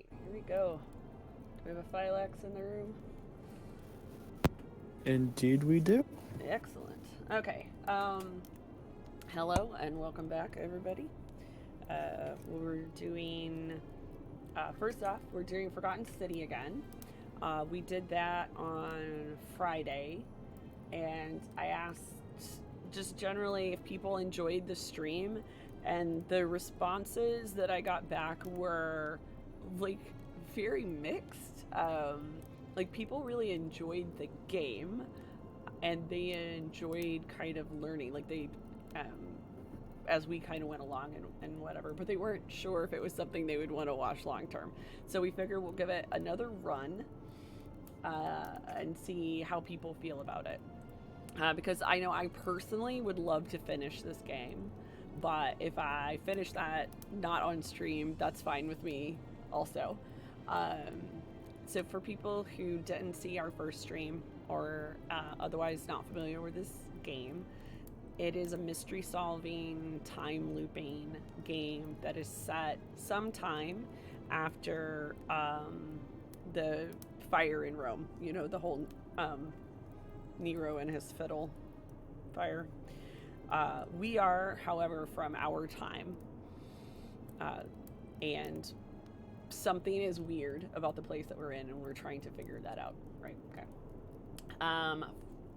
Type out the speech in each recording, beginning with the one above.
right, here we go. Do we have a Phylax in the room? Indeed, we do. Excellent. Okay. Hello and welcome back, everybody. We're doing. First off, we're doing Forgotten City again. We did that on Friday, and I asked just generally if people enjoyed the stream, and the responses that I got back were like very mixed. Like people really enjoyed the game, and they enjoyed kind of learning. Like they, um, as we kind of went along and whatever, but they weren't sure if it was something they would want to watch long term. So we figure we'll give it another run and see how people feel about it. Because I know I personally would love to finish this game, but if I finish that not on stream, that's fine with me also. Um, so for people who didn't see our first stream or otherwise not familiar with this game, it is a mystery solving, time looping game that is set sometime after the fire in Rome. You know, the whole Nero and his fiddle fire. We are, however, from our time. And something is weird about the place that we're in, and we're trying to figure that out. Right? Okay. Um,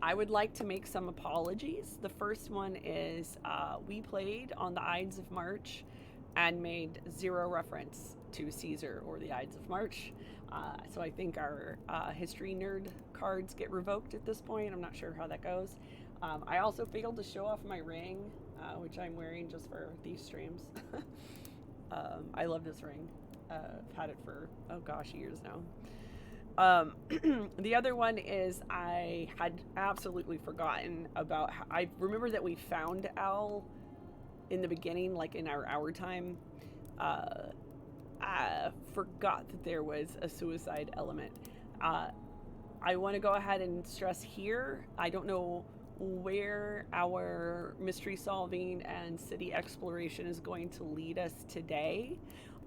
I would like to make some apologies. The first one is we played on the Ides of March and made zero reference to Caesar or the Ides of March. So I think our history nerd cards get revoked at this point. I'm not sure how that goes. I also failed to show off my ring, which I'm wearing just for these streams. I love this ring. I've had it for, oh gosh, years now. The other one is I had absolutely forgotten about. I remember that we found Al in the beginning, like in our hour time. I forgot that there was a suicide element. Uh, I want to go ahead and stress here. I don't know where our mystery solving and city exploration is going to lead us today.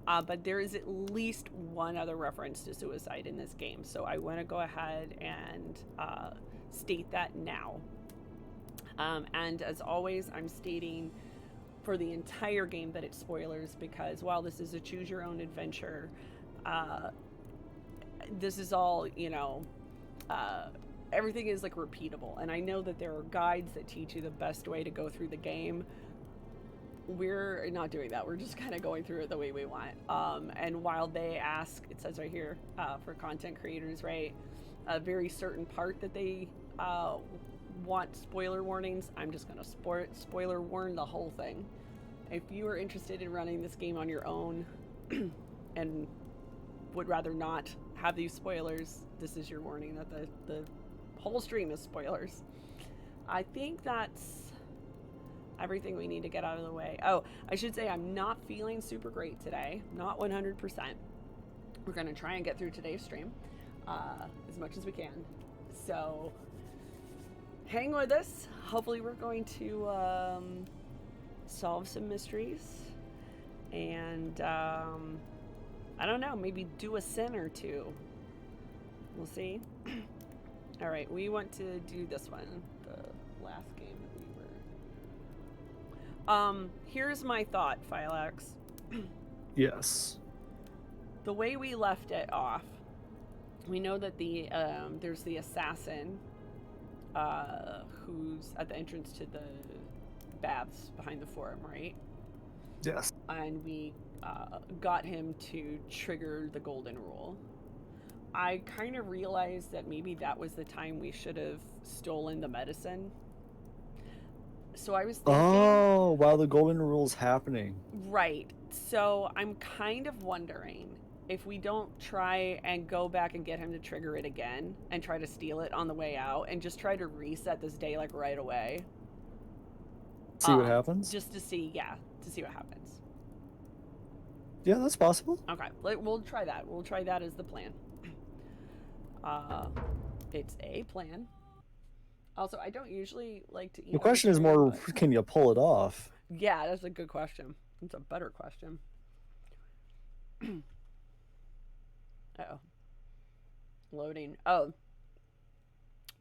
But there is at least one other reference to suicide in this game. So I want to go ahead and state that now. And as always, I'm stating for the entire game that it's spoilers because while this is a choose your own adventure, uh, this is all, everything is like repeatable. And I know that there are guides that teach you the best way to go through the game. We're not doing that. We're just kind of going through it the way we want. And while they ask, it says right here, for content creators, right, a very certain part that they want spoiler warnings, I'm just going to spoiler warn the whole thing. If you are interested in running this game on your own and would rather not have these spoilers, this is your warning that the whole stream is spoilers. I think that's everything we need to get out of the way. Oh, I should say I'm not feeling super great today. Not 100%. We're going to try and get through today's stream as much as we can. So hang with us. Hopefully we're going to solve some mysteries. And I don't know, maybe do a sin or two. We'll see. All right, we want to do this one, the last game that we were. Here's my thought, Phylax. Yes. The way we left it off, we know that there's the assassin who's at the entrance to the baths behind the forum, right? Yes. And we got him to trigger the golden rule. I kind of realized that maybe that was the time we should have stolen the medicine. So I was thinking. Oh, while the golden rule's happening. Right. So I'm kind of wondering if we don't try and go back and get him to trigger it again and try to steal it on the way out and just try to reset this day like right away. See what happens? Just to see what happens. Yeah, that's possible. Okay, we'll try that. We'll try that as the plan. It's a plan. Also, I don't usually like to. The question is more, can you pull it off? Yeah, that's a good question. It's a better question. Uh-oh. Loading. Oh,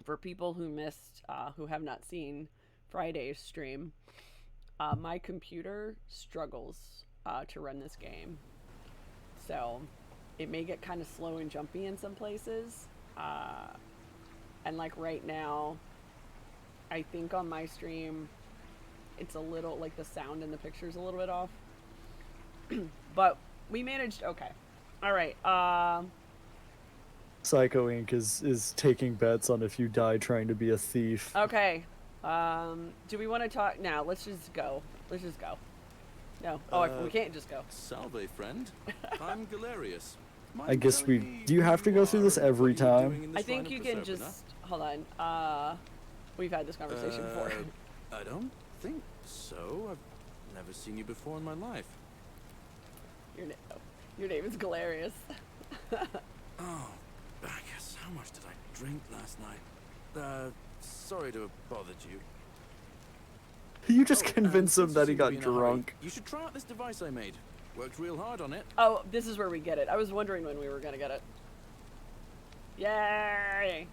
for people who missed, who have not seen Friday's stream, my computer struggles to run this game. So it may get kind of slow and jumpy in some places. And like right now, I think on my stream, it's a little, like the sound in the picture's a little bit off. But we managed, okay. All right. Psycho Inc. is taking bets on if you die trying to be a thief. Okay. Do we want to talk now? Let's just go. Let's just go. No. Oh, we can't just go. Salve, friend. I'm Galerius. I guess do you have to go through this every time? I think you can just, hold on. We've had this conversation before. I don't think so. I've never seen you before in my life. Your name is Galerius. Oh, Bacchus, how much did I drink last night? Sorry to have bothered you. You just convinced him that he got drunk. You should try out this device I made. Worked real hard on it. Oh, this is where we get it. I was wondering when we were gonna get it. Yay!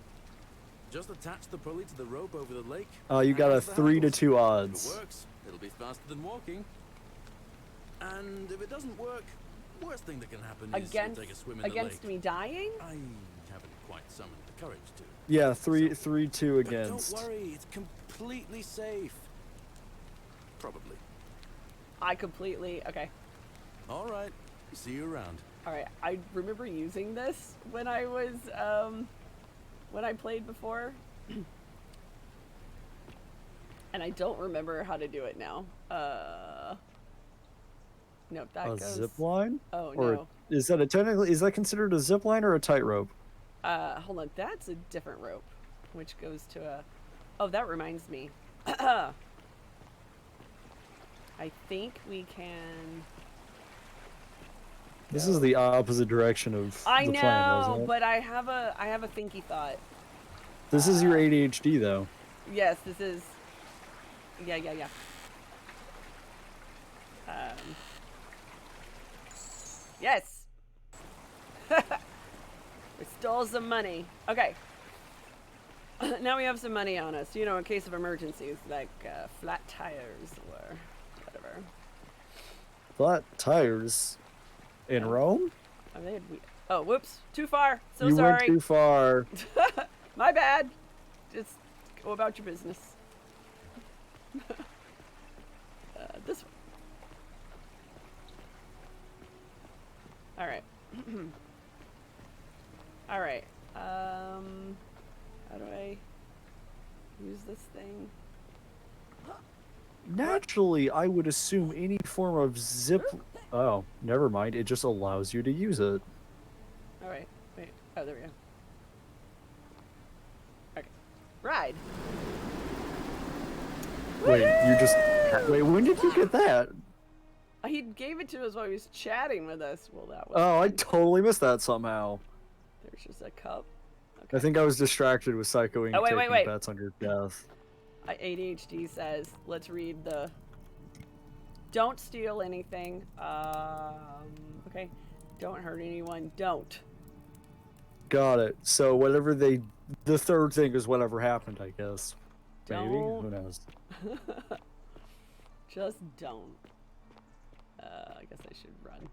Just attach the pulley to the rope over the lake. You got a 3 to 2 odds. If it works, it'll be faster than walking. And if it doesn't work, worst thing that can happen is you'll take a swim in the lake. Against me dying? I haven't quite summoned the courage to. Yeah, 3-2 against. But don't worry, it's completely safe. Probably. Okay. All right. See you around. All right. I remember using this when I was when I played before, and I don't remember how to do it now. Nope, that goes. A zip line? Oh or no. Is that considered a zip line or a tightrope? Hold on. That's a different rope, which goes to a. Oh, that reminds me. I think we can. This is the opposite direction of the plan, wasn't it? But I have a thinky thought. This is your ADHD, though. Yes, this is. Yeah. Yes. We stole some money. Okay. Now we have some money on us, you know, in case of emergencies, like flat tires or whatever. Flat tires in Rome? Oh, whoops. Too far. So you sorry. went too far. My bad. Just go about your business. This one. All right. All right. How do I use this thing? Naturally, I would assume any form of zip... Oh, never mind. It just allows you to use it. All right. Wait. Oh, there we go. Okay. Ride. Wait, you just... Wait, when did you get that? He gave it to us while he was chatting with us. Well, that was... Oh, I totally missed that somehow. There's just a cup. Okay. I think I was distracted with Psycho Inc. taking bets on your death. ADHD says, let's read the... Don't steal anything. Okay. Don't hurt anyone. Don't. Got it. So whatever they... The third thing is whatever happened, I guess. Maybe? Who knows? Just don't. I guess I should run.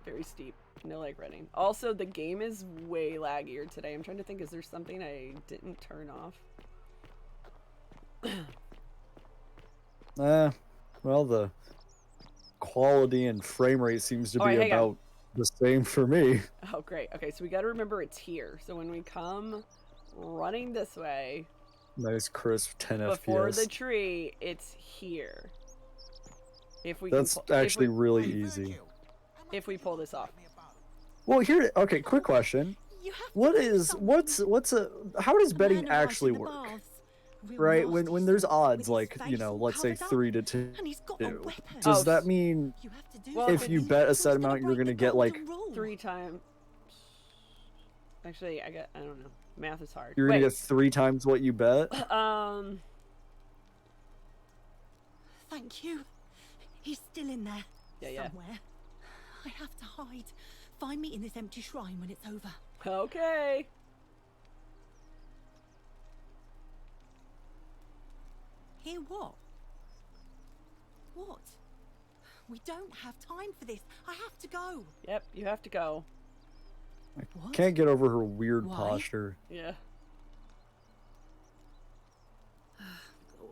Very steep. No like running. Also, the game is way laggier today. I'm trying to think, is there something I didn't turn off? Well, the quality and frame rate seems to be about the same for me. Oh, great. Okay, so we got to remember it's here. So when we come running this way... Nice crisp 10 FPS. Before the tree, it's here. If we That's actually really easy. If we pull this off. Well, here, okay, quick question. How does betting actually work? Right, when there's odds, like, you know, let's say 3 to 2, does that mean if you bet a set amount, you're gonna get like 3 times? Actually, I don't know. Math is hard. You're gonna get 3 times what you bet? Thank you. He's still in there somewhere. I have to hide. Find me in this empty shrine when it's over. Okay. Hear what? What? We don't have time for this. I have to go. Yep, you have to go. What? Can't get over her weird Why? posture. Yeah.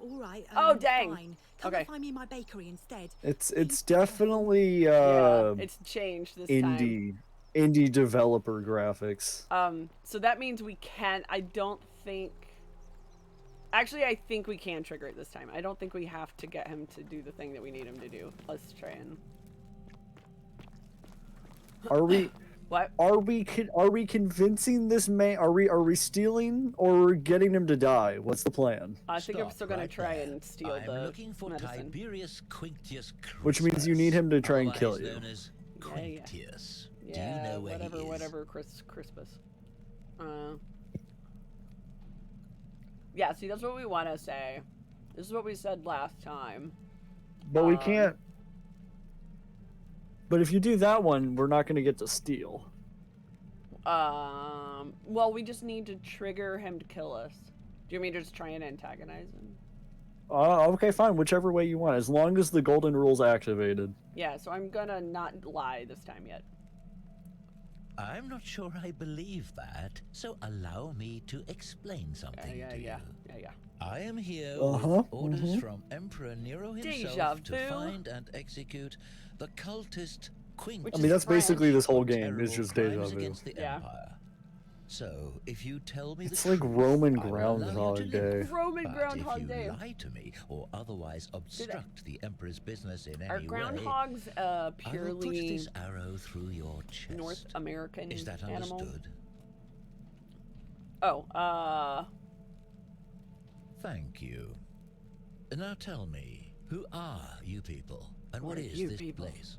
All right. Oh, dang. Fine. Come Okay. and find me in my bakery instead. It's definitely Yeah, it's changed this time. indie developer graphics. So that means we can. I don't think. Actually, I think we can trigger it this time. I don't think we have to get him to do the thing that we need him to do. Let's try and. Are we? What? Are we convincing this man? Are we stealing or getting him to die? What's the plan? I think I'm Stop still gonna right try there. and steal I'm the looking for medicine. Tiberius Quinctius Crispus, Which means you need him to try and kill otherwise you. known as Yeah, yeah. Quinctius. Do you Yeah, know where he is? whatever, Crispus. Yeah, see, that's what we want to say. This is what we said last time. But we can't. But if you do that one, we're not going to get to steal. Well, we just need to trigger him to kill us. Do you mean to just try and antagonize him? Okay, fine. Whichever way you want, as long as the golden rule's activated. Yeah, so I'm gonna not lie this time yet. I'm not sure I believe that, so allow me to explain something to you. Yeah. I am here Uh-huh, with orders from Emperor Nero Deja himself to vu. find and execute the cultist Quinctius. I mean, that's basically this whole for game. It's terrible just deja crimes vu. against the Yeah. Empire. So, if you tell me It's the like truth, Roman I will allow you to Groundhog live. Day. Roman But Groundhog if Day. you lie to me or otherwise obstruct the Emperor's business in Are any way, groundhogs I will put purely this arrow through your chest. North American Is that animal? understood? Oh, Thank you. Now tell me, who are you people, and What what are is you this people? place?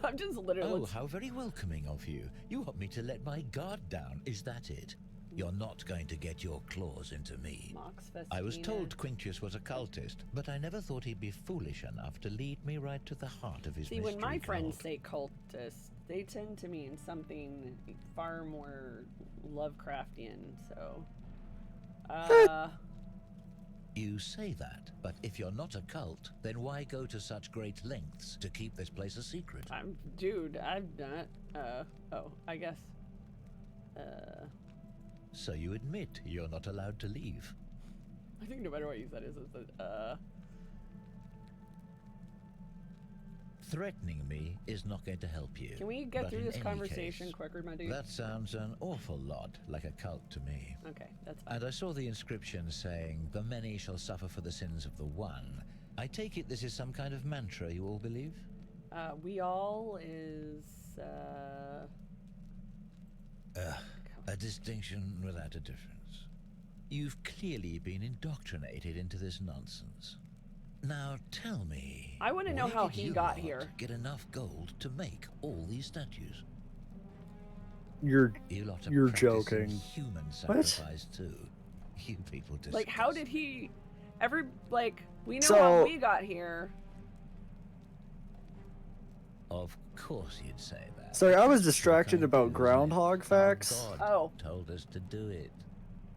I'm just literally. Oh, how very welcoming of you. You want me to let my guard down, is that it? You're not going to get your claws into me. Mox I was Festina. told Quinctius was a cultist, but I never thought he'd be foolish enough to lead me right to the heart of his See, when my mystery friends cult. say cultist, they tend to mean something far more Lovecraftian. So, You say that, but if you're not a cult, then why go to such great lengths to keep this place a secret? dude, I'm not. Oh, I guess. So you admit you're not allowed to leave? I think no matter what you said is Threatening me is not going to help you. Can we get But through in this any conversation case, quicker, my dude? That sounds an awful lot like a cult to me. Okay, that's fine. And I saw the inscription saying, "The many shall suffer for the sins of the one." I take it this is some kind of mantra you all believe? We all is, A distinction without a difference. You've clearly been indoctrinated into this nonsense. Now tell me, I wanna know where how did he you got lot here. Get enough gold to make all these statues? You're You lot are You're practicing joking. Human What? sacrifice too. You people disgust like, how did he? We know So- how we got here. Of course you'd say that. Sorry, I was It's distracted kind about of groundhog our facts. God Oh. told us to do it.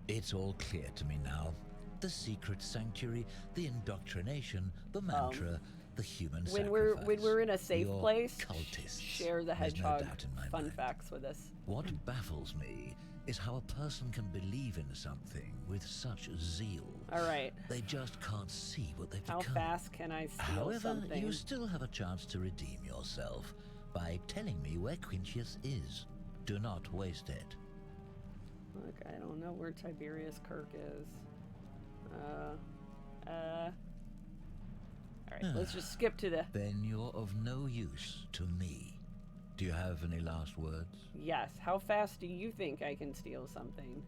It's all clear to me now. The secret sanctuary, the indoctrination, the mantra, the human When sacrifice. we're in a safe You're place, cultists. share the There's no hedgehog doubt in my fun mind. facts with us. What baffles me is how a person can believe in something with such zeal. All right. They just can't see what they've How become. fast can I steal However, something? you still have a chance to redeem yourself by telling me where Quinctius is. Do not waste it. Look, I don't know where Tiberius Kirk is. Alright, let's just skip to the... Then you're of no use to me. Do you have any last words? Yes, how fast do you think I can steal something?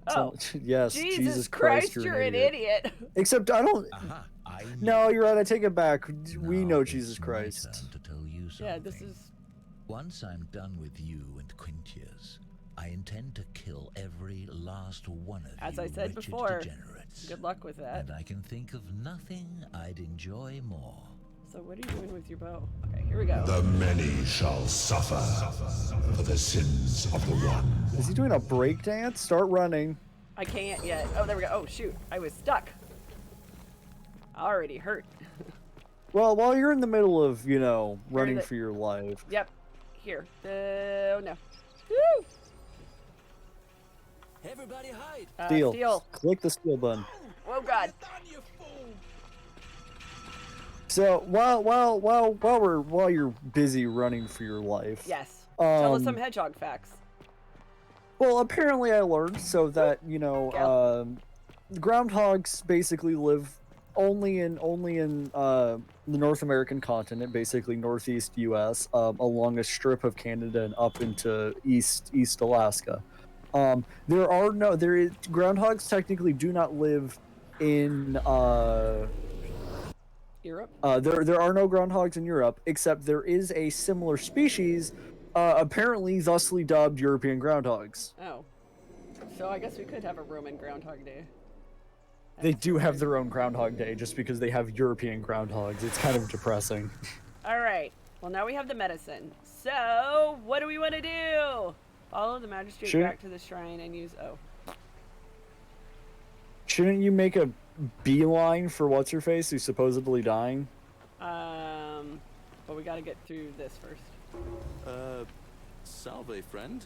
So- Oh, yes, Jesus Christ, you're an idiot. Except I don't. Aha! I No, knew you're right. I take it back. We Now know it's Jesus my Christ. turn to tell you something. Yeah, this is... Once I'm done with you and Quinctius, I intend to kill every last one of As you I said wretched before, degenerates. good luck with that. And I can think of nothing I'd enjoy more. So what are you doing with your bow? Okay, here we go. The many shall suffer for the sins of the one. Is he doing a break dance? Start running. I can't yet. Oh, there we go. Oh, shoot. I was stuck. Already hurt. Well, while you're in the middle of, you know, running the- for your life. Yep. Here. Oh, no. Woo! Everybody hide. Steal. Steal. Click the steal button. Oh, God. So while you're busy running for your life. Yes. Tell us some Um, hedgehog facts. Well, apparently I learned so that, you know, groundhogs basically live only in the North American continent, basically northeast U.S., along a strip of Canada and up into East Alaska. Groundhogs technically do not live in Europe? there are no groundhogs in Europe, except there is a similar species, apparently thusly dubbed European groundhogs. Oh. So I guess we could have a Roman Groundhog Day. They do have their own Groundhog Day just because they have European groundhogs. It's kind of depressing. All right. Well, now we have the medicine. So, what do we want to do? Follow the magistrate Should- back to the shrine and use... Oh. Shouldn't you make a beeline for what's-her-face who's supposedly dying? But we got to get through this first. Salve, friend.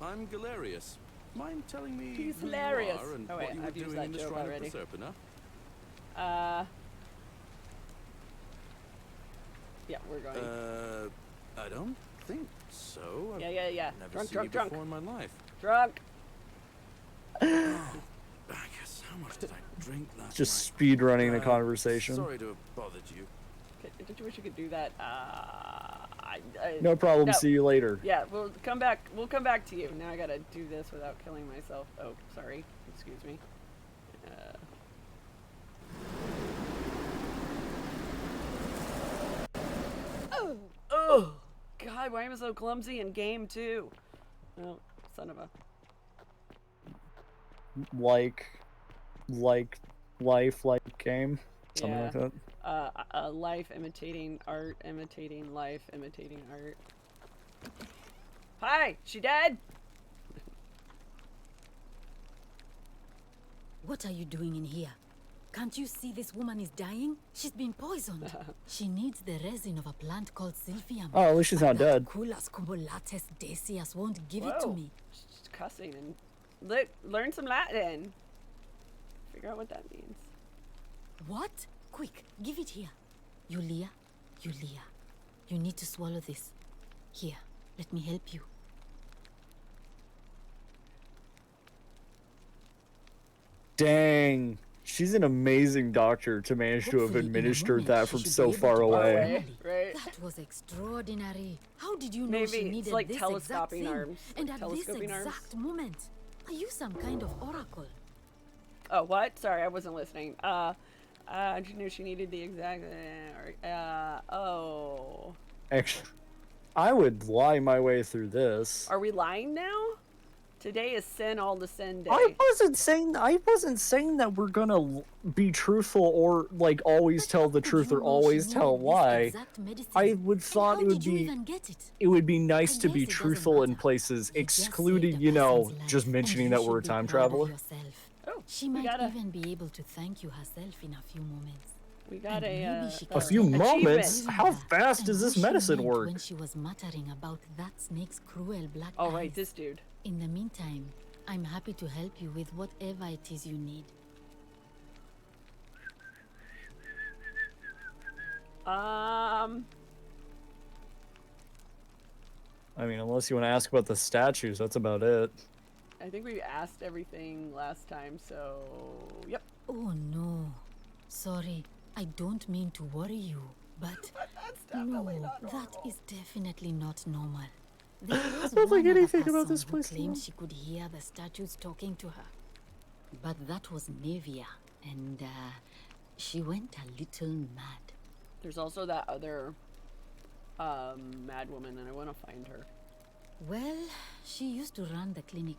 I'm Galerius. Mind telling me He's who hilarious. you are and Oh, wait, what you were I've used doing that in the joke Shrine already. of Proserpina? Yeah, we're going. I don't think so. I've Yeah. never Drunk, seen drunk, you drunk. before in my life. Drunk. I guess how much did I drink last Just night? speed running the conversation. Sorry to have bothered you. Don't you wish you could do that? No problem. No. See you later. Yeah, we'll come back. We'll come back to you. Now I gotta do this without killing myself. Oh, sorry. Excuse me. Oh, God! Why am I so clumsy in game too? Oh, son of a. Like life, like game, something like Yeah. that. Life imitating art, imitating life, imitating art. Hi, she dead? What are you doing in here? Can't you see this woman is dying? She's been poisoned. She needs the resin of a plant called Silphium. Oh, at least she's not dead. Culas cumbulatus decius won't give it to Whoa. me. She's cussing and learn some Latin. Figure out what that means. What? Quick, give it here. Yulia, you need to swallow this. Here, let me help you. Dang. She's an amazing doctor to manage to have Hopefully in a administered moment that she from should so be able far to away. away. Right. That was extraordinary. How did you know Maybe she it's needed like this telescoping exact thing? arms, And like at this telescoping arms. exact moment? Are you some kind of oracle? Oh, what? Sorry, I wasn't listening. She knew she needed the exact. Oh. Actually, I would lie my way through this. Are we lying now? Today is sin all the sin day. I wasn't saying that we're gonna be truthful or like always tell the How truth could or you know always she tell a needed this lie. exact medicine? I would And thought how it would did you be even get it? it would be nice I to guess be it doesn't truthful in matter. places, You just excluding, saved a you know, person's life, just and mentioning you that should we're a be time proud of traveler. yourself. Oh, She we might got a, even be able to thank you herself in a few moments. we got and maybe she A can few achievement. moments? How fast And does who this she medicine meant work? When she was muttering about that snake's cruel black Oh, eyes. right, this dude. In the meantime, I'm happy to help you with whatever it is you need. I mean, unless you want to ask about the statues, that's about it. I think we asked everything last time, so yep. Oh no. Sorry, I don't mean to worry you, but no, that is definitely not normal. There was don't one think other anything about person this who place claimed now. she could hear the statues talking to her. But that was Nevia, and she went a little mad. There's also that other mad woman, and I want to find her. Well, she used to run the clinic.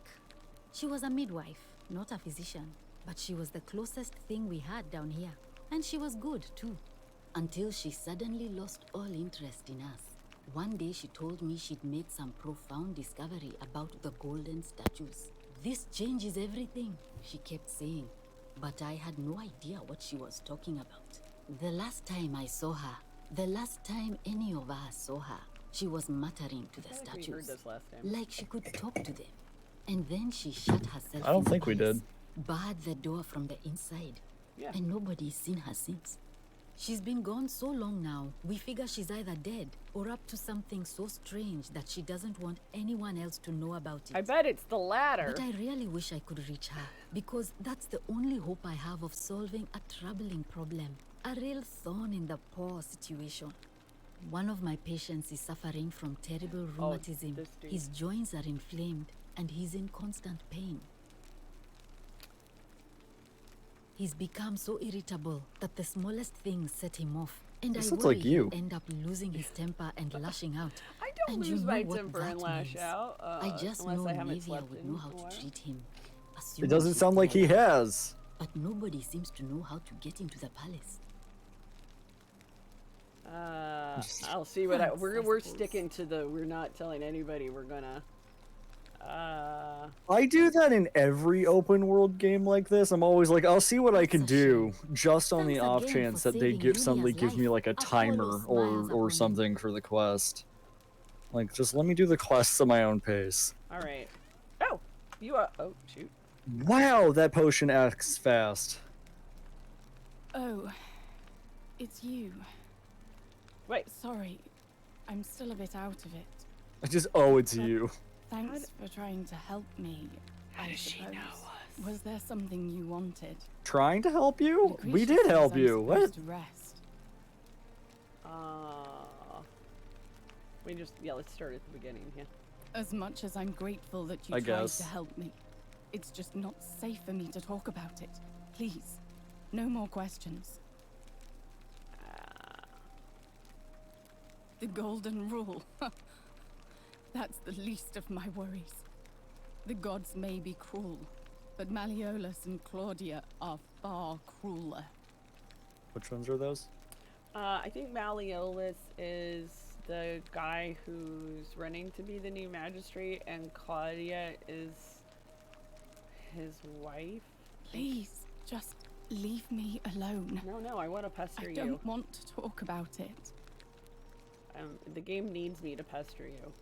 She was a midwife, not a physician, but she was the closest thing we had down here. And she was good, too. Until she suddenly lost all interest in us. One day she told me she'd made some profound discovery about the golden statues. This changes everything, she kept saying. But I had no idea what she was talking about. The last time I saw her, the last time any of us saw her, she was muttering to the statues, like she could talk to them. And then she shut herself. I don't think we did. Barred the door from the inside. Yeah. And nobody's seen her since. She's been gone so long now, we figure she's either dead or up to something so strange that she doesn't want anyone else to know about it. I bet it's the latter. But I really wish I could reach her, because that's the only hope I have of solving a troubling problem. A real thorn in the paw situation. One of my patients is suffering from terrible rheumatism. His joints are inflamed and he's in constant pain. He's become so irritable that the smallest things set him off. And I worry like you. he'll end up losing his temper and lashing out. I don't And lose you my know what temper and that lash means. out. I just unless know I haven't Navia slept would in know how a while. to treat him. It assuming doesn't she's sound like he dead. has. But nobody seems to know how to get into the palace. I'll see what Thanks, we're I suppose. sticking to the we're not telling anybody we're gonna I do that in every open world game like this. I'm always like, I'll see what I can That's a do, just on the Thanks off again chance for that they saving give somebody Julia's give me life. like a Apollo timer smiles or upon you. something for the quest. Like, just let me do the quests at my own pace. all right. Oh, you are. Oh shoot. Wow, that potion acts fast. Oh, it's you. Wait. Sorry, I'm still a bit out of it. I just owe it to you. Thanks for trying to help me. How I does she suppose. know us? Was there something you wanted? Trying to help you? We Lucretia did says help I'm you. What? supposed to rest. We just let's start at the beginning. Yeah. As much as I'm grateful that you I tried guess. to help me, it's just not safe for me to talk about it. Please, no more questions. The golden rule. That's the least of my worries. The gods may be cruel, but Malleolus and Claudia are far crueler. Which ones are those? I think Malleolus is the guy who's running to be the new magistrate, and Claudia is his wife. Please, just leave me alone. No, I want to pester I you. don't want to talk about it. The game needs me to pester you.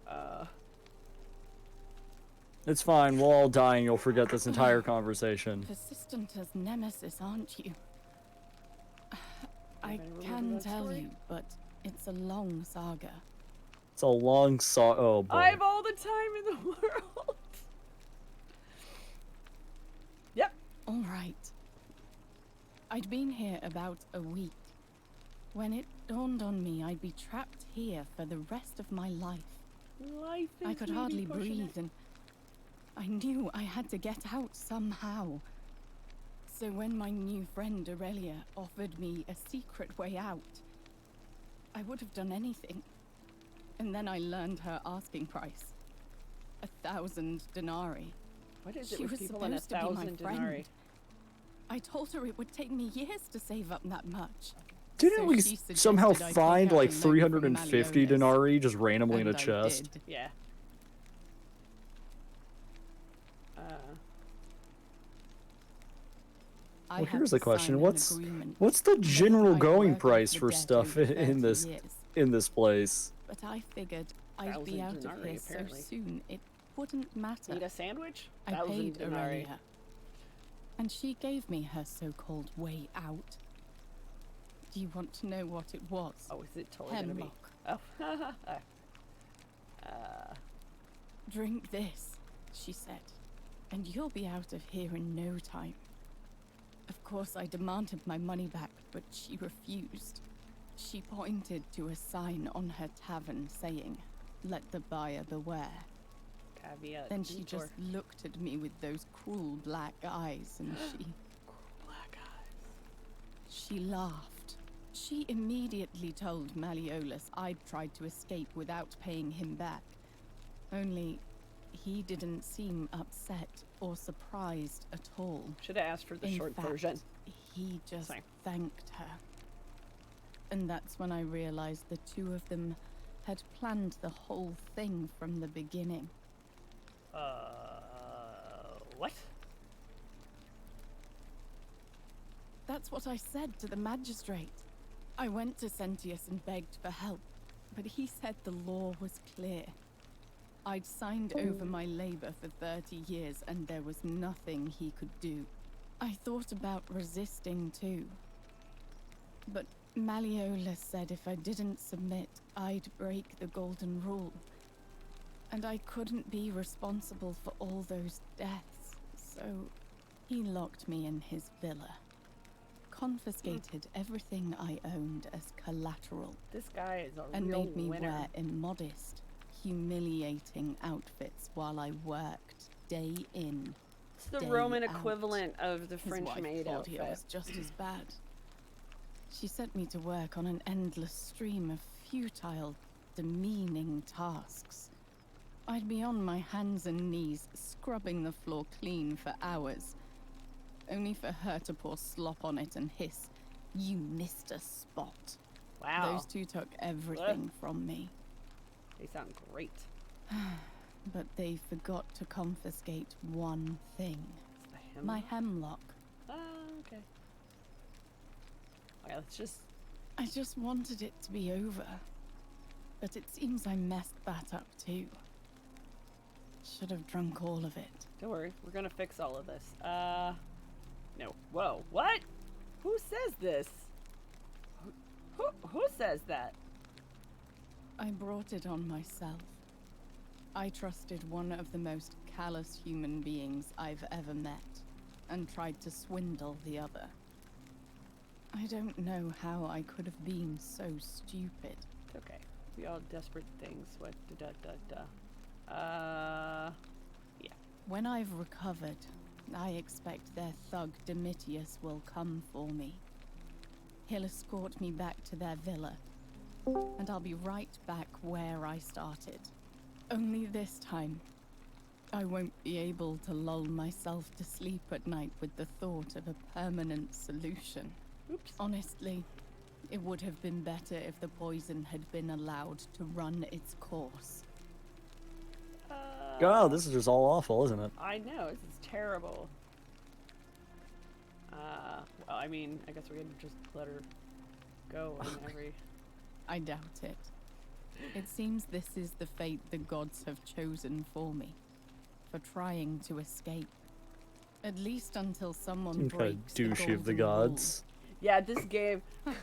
It's fine. We'll all die and you'll forget this entire conversation. Persistent as Nemesis, aren't you? I Anybody remember can that tell story? you, but it's a long saga. It's a long oh boy. I have all the time in the world. Yep. All right. I'd been here about a week when it dawned on me I'd be trapped here for the rest of my life. Life is I could really hardly pushing breathe, it. and I knew I had to get out somehow. So when my new friend Aurelia offered me a secret way out, I would have done anything. And then I learned her asking price. 1,000 denarii. What is it She with was people and supposed to be my 1,000 friend. denarii? I told her it would take me years to save up that much. Didn't So we she somehow suggested I take find out like a loan from 350 Malleolus, denarii just randomly in a and I chest? did. Yeah. I Well, had here's to the question. sign an What's agreement the that general I'd going work off price the for debt stuff over in 30 this years. place? But I figured I'd be 1,000 out of denarii, here apparently. so soon it wouldn't matter. Need a sandwich? I 1,000 paid denarii. Aurelia, and she gave me her so-called way out. Do you want to know what it was? Oh, is it totally gonna be? Hemlock. Oh. Drink this, she said, and you'll be out of here in no time. Of course, I demanded my money back, but she refused. She pointed to a sign on her tavern saying, "Let the buyer beware." Caveat. Then she emptor. just looked at me with those cruel black eyes, and Black eyes. she laughed. She immediately told Malleolus I'd tried to escape without paying him back. Only, he didn't seem upset or surprised at all. Should have asked for the In short fact, version. He just Sorry. thanked her. And that's when I realized the two of them had planned the whole thing from the beginning. What? That's what I said to the magistrate. I went to Sentius and begged for help, but he said the law was clear. I'd signed over my labor for 30 years and there was nothing he could do. I thought about resisting too. But Malleolus said if I didn't submit, I'd break the Golden Rule. And I couldn't be responsible for all those deaths, so he locked me in his villa. Confiscated everything I owned as collateral. This guy is a and real made me winner. wear immodest, humiliating outfits while I worked day in, It's the day Roman out. equivalent of the His French wife maid Claudia outfit. was just as bad. She sent me to work on an endless stream of futile, demeaning tasks. I'd be on my hands and knees, scrubbing the floor clean for hours, only for her to pour slop on it and hiss, "You missed a spot." Wow. Those two took everything from me. They sound great. But they forgot to confiscate one thing. It's the hymn. My hemlock. Okay. Okay, let's just... I just wanted it to be over. But it seems I messed that up too. Should have drunk all of it. Don't worry, we're gonna fix all of this. No. Whoa, what? Who says this? Who says that? I brought it on myself. I trusted one of the most callous human beings I've ever met, and tried to swindle the other. I don't know how I could have been so stupid. It's okay. We all desperate things. What? Yeah. When I've recovered, I expect their thug Domitius will come for me. He'll escort me back to their villa, and I'll be right back where I started. Only this time, I won't be able to lull myself to sleep at night with the thought of a permanent solution. Oops. Honestly, it would have been better if the poison had been allowed to run its course. God, this is just all awful, isn't it? I know, this is terrible. Well, I mean, I guess we could just let her go in every... I doubt it. It seems this is the fate the gods have chosen for me, for trying to escape. At least until someone Seems kind breaks of douchey of the golden gods. Yeah, this game... rule.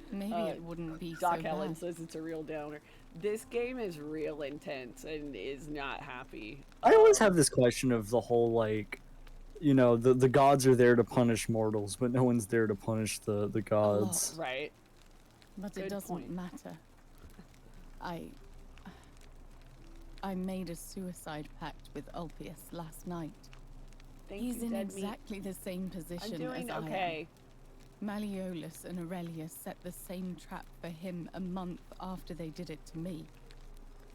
Maybe it wouldn't be Doc so Helen bad. says it's a real downer. This game is real intense and is not happy. I always have this question of the whole, like, you know, the gods are there to punish mortals, but no one's there to punish the gods. Right. But Good it doesn't point. matter. I made a suicide pact with Ulpius last night. Thank He's you, in dead meat. exactly the same position I'm doing as okay. I am. Malleolus and Aurelia set the same trap for him a month after they did it to me.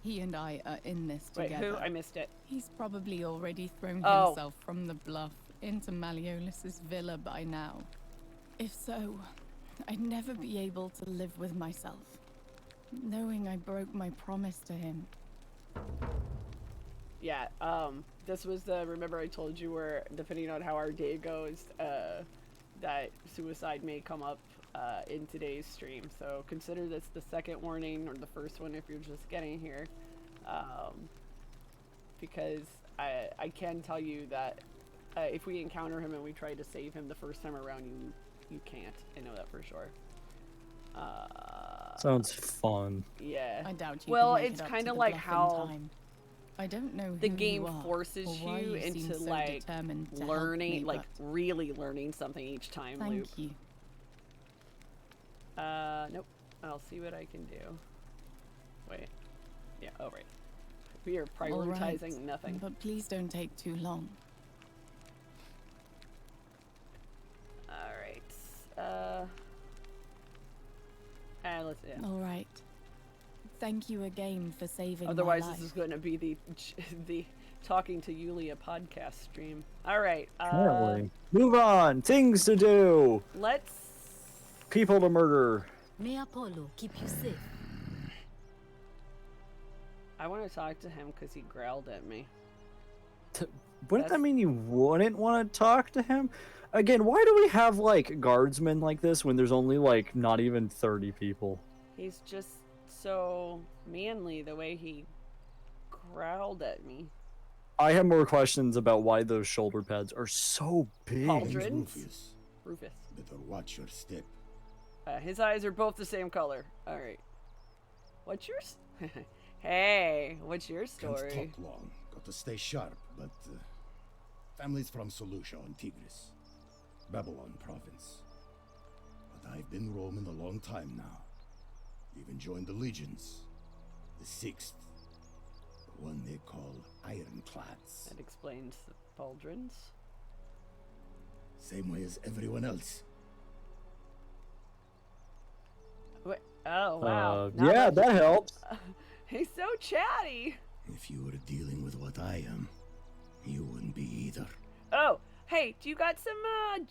He and I are in this Wait, together. who? I missed it. He's probably already thrown Oh. himself from the bluff into Malleolus's villa by now. If so, I'd never be able to live with myself, knowing I broke my promise to him. Yeah, this was the, remember I told you where, depending on how our day goes, that suicide may come up in today's stream. So consider this the second warning, or the first one if you're just getting here. Because I can tell you that if we encounter him and we try to save him the first time around, you can't. I know that for sure. Sounds fun. Yeah. I doubt you Well, can make it's it up kind to of the like bluff in how time. I don't know the who game you are, forces or why you seem into so like determined to help learning, me, like but really learning something each time. thank Loop. you. Nope. I'll see what I can do. Wait. Yeah. Oh right. We are All right, prioritizing nothing. but please don't take too long. All right. Let's. Yeah. All right. Thank you again for saving Otherwise, my life. this is going to be the talking to Yulia podcast stream. All right. Apparently. Move on. Things to do. Let's. People to murder. May Apollo keep you safe. I want to talk to him because he growled at me. Wouldn't that mean you wouldn't want to talk to him? Again, why do we have, like, guardsmen like this when there's only, like, not even 30 people? He's just so manly the way he growled at me. I have more questions about why those shoulder pads are so big. Aldrin? Rufus. Better watch your step. His eyes are both the same color. All right. What's yours? Hey, what's your story? Can't talk long. Got to stay sharp, but family's from Seleucia on Tigris, Babylon province. But I've been roaming a long time now. Even joined the legions, the 6th, the one they call Ironclads. That explains the pauldrons. Same way as everyone else. What? Oh wow! Yeah, that helps. He's so chatty. If you were dealing with what I am, you wouldn't be either. Oh, hey, do you got some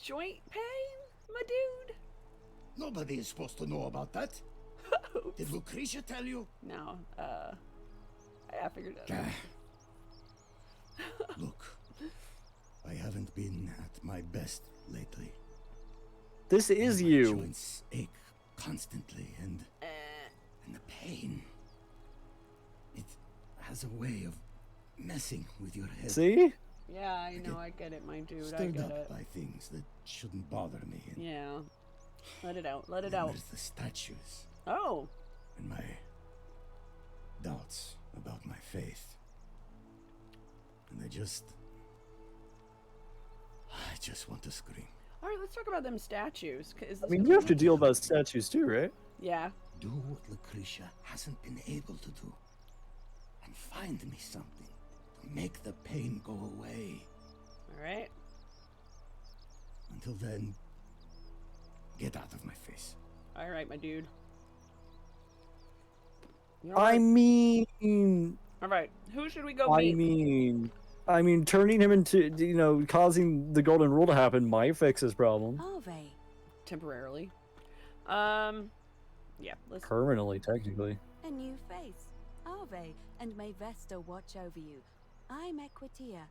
joint pain, my dude? Nobody is supposed to know about that. Did Lucretia tell you? No, I figured it out. Look, I haven't been at my best lately. This is My you. joints ache constantly, and the pain. It has a way of messing with your head. See? Yeah, I know, I get it, my dude, I Stirred get up it. by things that shouldn't bother me. And Yeah, let it out, let it then out. There's the statues Oh, and my doubts about my faith. And I just want to scream. all right, let's talk about them statues. I mean, you have to deal about statues too, right? Yeah. Do what Lucretia hasn't been able to do. And find me something to make the pain go away. All right. Until then, get out of my face. All right, my dude. You know I what? mean, All right, who should we go meet? I mean, turning him into, you know, causing the golden rule to happen might fix his problem. Harvey. Temporarily. Yeah, let's. Permanently, technically. A new face. Arve, and may Vesta watch over you. I'm Equitia.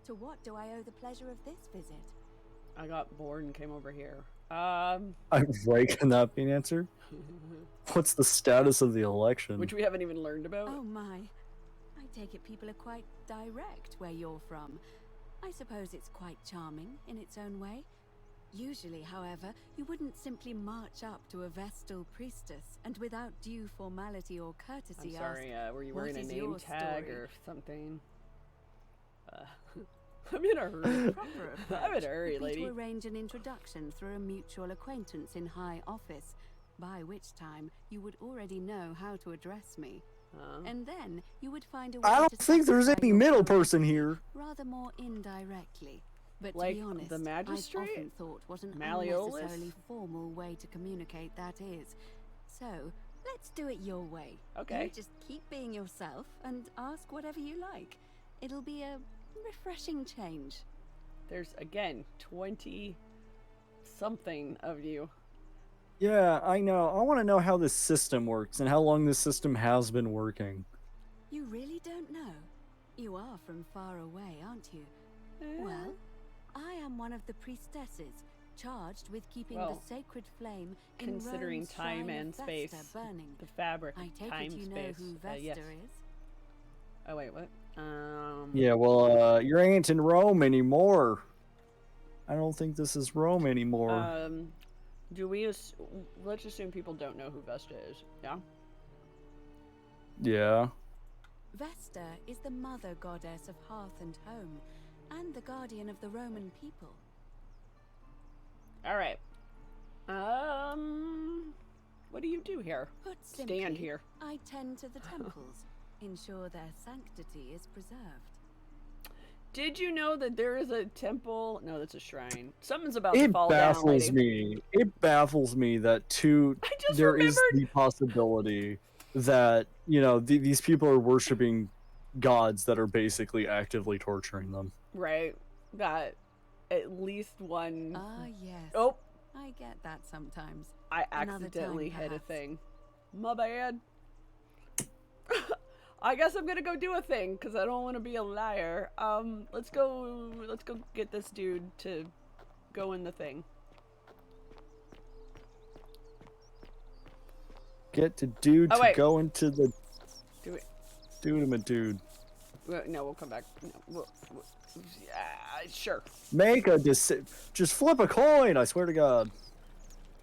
To what do I owe the pleasure of this visit? I got bored and came over here. I'm right. Can that be an answer? What's the status of the election? Which we haven't even learned about. Oh my. I take it people are quite direct where you're from. I suppose it's quite charming in its own way. Usually, however, you wouldn't simply march up to a Vestal priestess and without due formality or courtesy I'm sorry, ask, were you "What wearing a is name your tag story?" or something? I'm in a hurry. Proper I'm in a hurry, would be lady. to arrange an introduction through a mutual acquaintance in high office, by which time you would already know how to address me. And then you would find a way I don't to think there's satisfy any your middle curiosity person here. rather more indirectly. But Like to be honest, the I've magistrate? often thought what an Malleolus? unnecessarily formal way to communicate that is. So, let's do it your way. Okay. You just keep being yourself and ask whatever you like. It'll be a refreshing change. There's, again, 20-something of you. Yeah, I know. I want to know how this system works and how long this system has been working. You really don't know? You are from far away, aren't you? Well, I am one of the priestesses, charged with keeping Well, the sacred flame in Considering Rome's time shrine and of space, Vesta burning. the fabric, I take time, it you know space. who Vesta Yes. is? Oh, wait, what? Yeah, well, you ain't in Rome anymore. I don't think this is Rome anymore. Do we, let's assume people don't know who Vesta is, yeah? Yeah. Vesta is the mother goddess of hearth and home, and the guardian of the Roman people. Alright. What do you do here? Put simply, Stand here. I tend to the temples, ensure their sanctity is preserved. Did you know that there is a temple? No, that's a shrine. Something's about to It fall down, baffles lady. me. It baffles me that there is the possibility that, you know, these people are worshiping gods that are basically actively torturing them. Right. Got at least one. Ah, yes. Oh, I get that sometimes. I Another accidentally time, hit a perhaps. thing. My bad. I guess I'm gonna go do a thing because I don't want to be a liar. Let's go get this dude to go in the thing. Get the dude Oh, to wait. go into the Do it. dude him a dude. No, we'll come back. No, yeah, sure. Make a just flip a coin, I swear to God.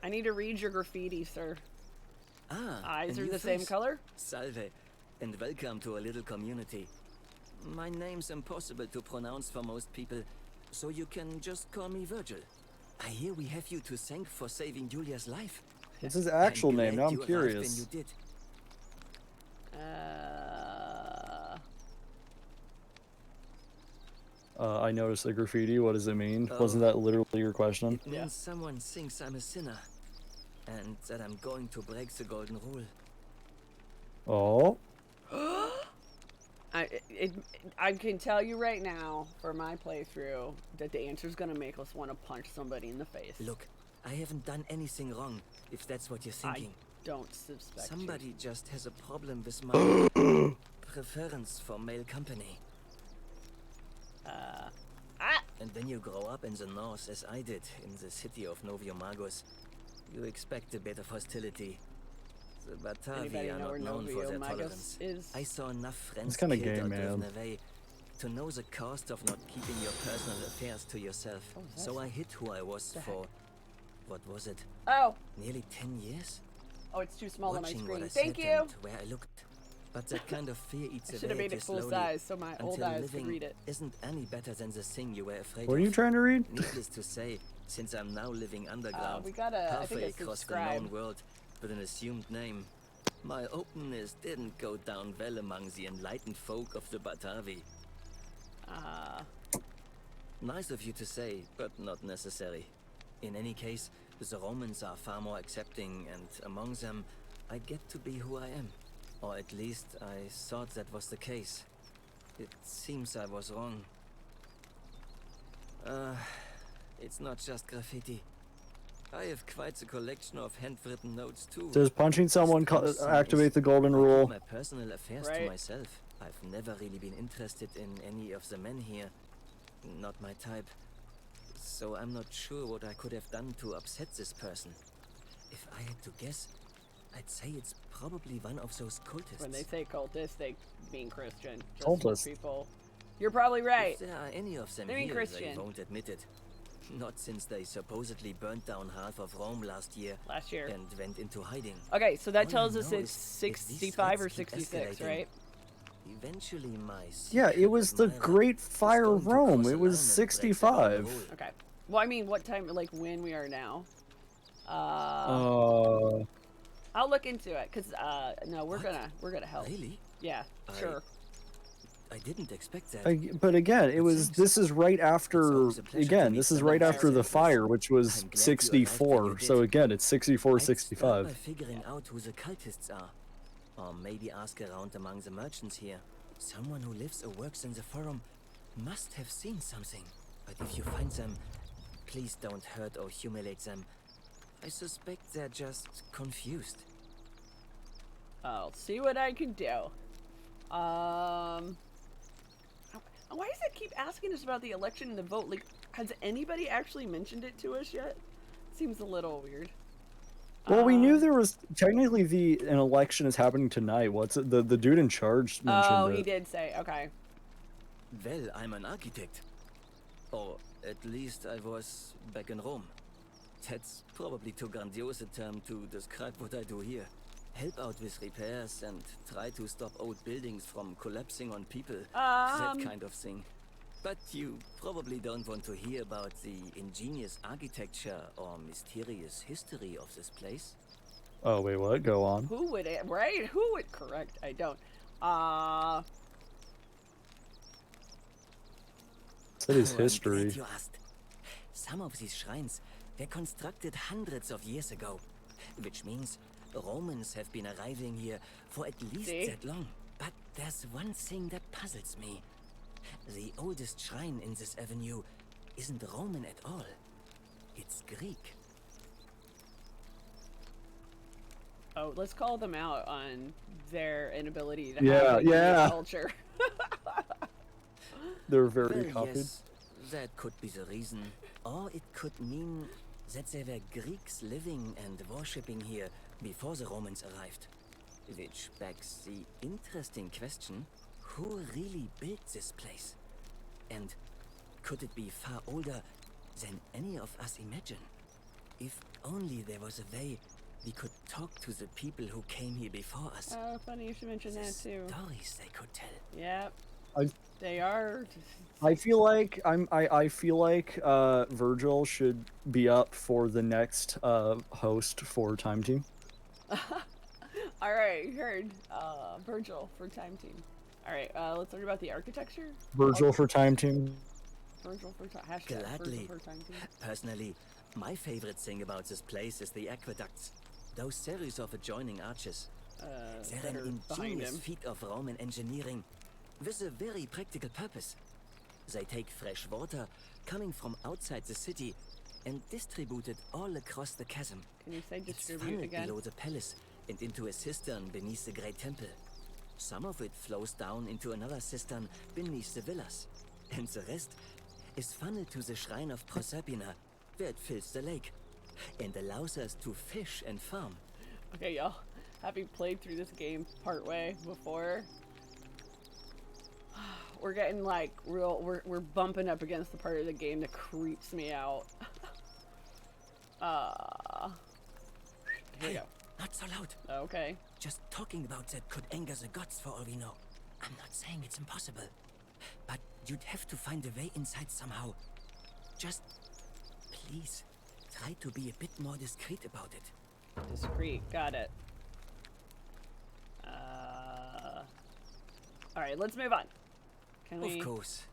I need to read your graffiti, sir. Ah, Eyes a are new the same face. color? Salve, and welcome to a little community. My name's impossible to pronounce for most people, so you can just call me Virgil. I hear we have you to thank for saving Julia's life. What's his actual I'm name? glad Now I'm you arrived when curious. you did. I noticed the graffiti. What does it mean? Oh. Wasn't that literally your question? It means someone thinks I'm a sinner, and that I'm going to break the golden rule. Oh, I can tell you right now, for my playthrough, that the answer's gonna make us want to punch somebody in the face. Look, I haven't done anything wrong, if that's what you're thinking. I don't suspect Somebody just has a problem with my preference for male company. And when you grow up in the north, as I did, in the city of Noviomagos, you expect a bit of hostility. The Anybody Batavi are know where not known for their Noviomagos tolerance. is? I saw enough friends It's kinda killed gay, or man. driven away to know the cost of not keeping your personal affairs to yourself. Oh, So I hid who I was the for, what was it, Oh, nearly 10 years? oh, it's too small on my Watching what screen. I Thank said you. and where I looked. But that kind of fear eats I away should have at made you it full slowly, size so my old until eyes living could read it. isn't any better than the thing you were afraid what are you of. trying to read? Needless to say, since I'm now living underground, we gotta, I think halfway it's across the subscribe. known world with an assumed name, my openness didn't go down well among the enlightened folk of the Batavi. Nice of you to say, but not necessary. In any case, the Romans are far more accepting, and among them, I get to be who I am. Or at least, I thought that was the case. It seems I was wrong. It's not just graffiti. I have quite a collection of handwritten notes too. Does punching someone activate the golden I keep rule? my personal affairs to Right. myself. I've never really been interested in any of the men here. Not my type. So I'm not sure what I could have done to upset this person. If I had to guess, I'd say it's probably one of those cultists. When they say cultist, they mean Christian. Just Cultist. for people. You're probably right. If there are any of them They mean here, Christian. they won't admit it. Not since they supposedly burnt down half of Rome last year Last year. and went into hiding. Okay, so that All I tells us know it's is if these 65 or threats keep 66, escalating, right? Eventually my Yeah, it was the secret Great admirer Fire is going to Rome. cross It a was line and break the 65. golden rule. Okay. Well, I mean, what time, like when we are now? I'll look into it, cause no, we're What? gonna help. Really? Yeah, I- sure. I didn't expect that. But again, it was. This is right after. always a pleasure to Again, meet this is someone right who after the says this. fire, which was I'm glad you arrived when 64. you So did. again, it's 64, I'd start by 65. figuring out who the cultists are. Or maybe ask around among the merchants here. Someone who lives or works in the forum must have seen something. But if you find them, please don't hurt or humiliate them. I suspect they're just confused. I'll see what I can do. Why does it keep asking us about the election and the vote? Like, has anybody actually mentioned it to us yet? Seems a little weird. Well, we knew there was technically an election is happening tonight. What's it? The dude in charge mentioned Oh, it. he did say. Okay. Well, I'm an architect. Or at least I was back in Rome. That's probably too grandiose a term to describe what I do here. Help out with repairs and try to stop old buildings from collapsing on people. That kind of thing. But you probably don't want to hear about the ingenious architecture or mysterious history of this place. Oh wait, what? Go on. Who would it? Right? Who would? Correct. I don't. City's I'm glad history. you asked. Some of these shrines were constructed hundreds of years ago, which means Romans have been arriving here for at least See? that long. But there's one thing that puzzles me. The oldest shrine in this avenue isn't Roman at all. It's Greek. Oh, let's call them out on their inability to have a culture. They're very copied. Yes, that could be the reason. Or it could mean that there were Greeks living and worshipping here before the Romans arrived. Which begs the interesting question, who really built this place? And could it be far older than any of us imagine? If only there was a way we could talk to the people who came here before us. Oh, funny you should mention that too. Stories they could tell. Yep. They are. I feel like I feel like Virgil should be up for the next host for Time Team. All right, heard. Virgil for Time Team. All right, let's learn about the architecture. Virgil for Time Team. Virgil for Time. Gladly. Virgil for Time Team. Personally, my favorite thing about this place is the aqueducts. Those series of adjoining arches. They're an ingenious feat of Roman engineering with a very practical purpose. They take fresh water coming from outside the city and distribute it all across the chasm. Can you say It's distribute funneled again? below the palace and into a cistern beneath the great temple. Some of it flows down into another cistern beneath the villas, and the rest is funneled to the shrine of Proserpina, where it fills the lake and allows us to fish and farm. Okay, y'all. Having played through this game partway before, we're getting like we're bumping up against the part of the game that creeps me out. Here we go. Not so loud. Okay. Just talking about that could anger the gods for all we know. I'm not saying it's impossible, but you'd have to find a way inside somehow. Just, please, try to be a bit more discreet about it. Discreet, got it. Alright, let's move on. Can we? Of course.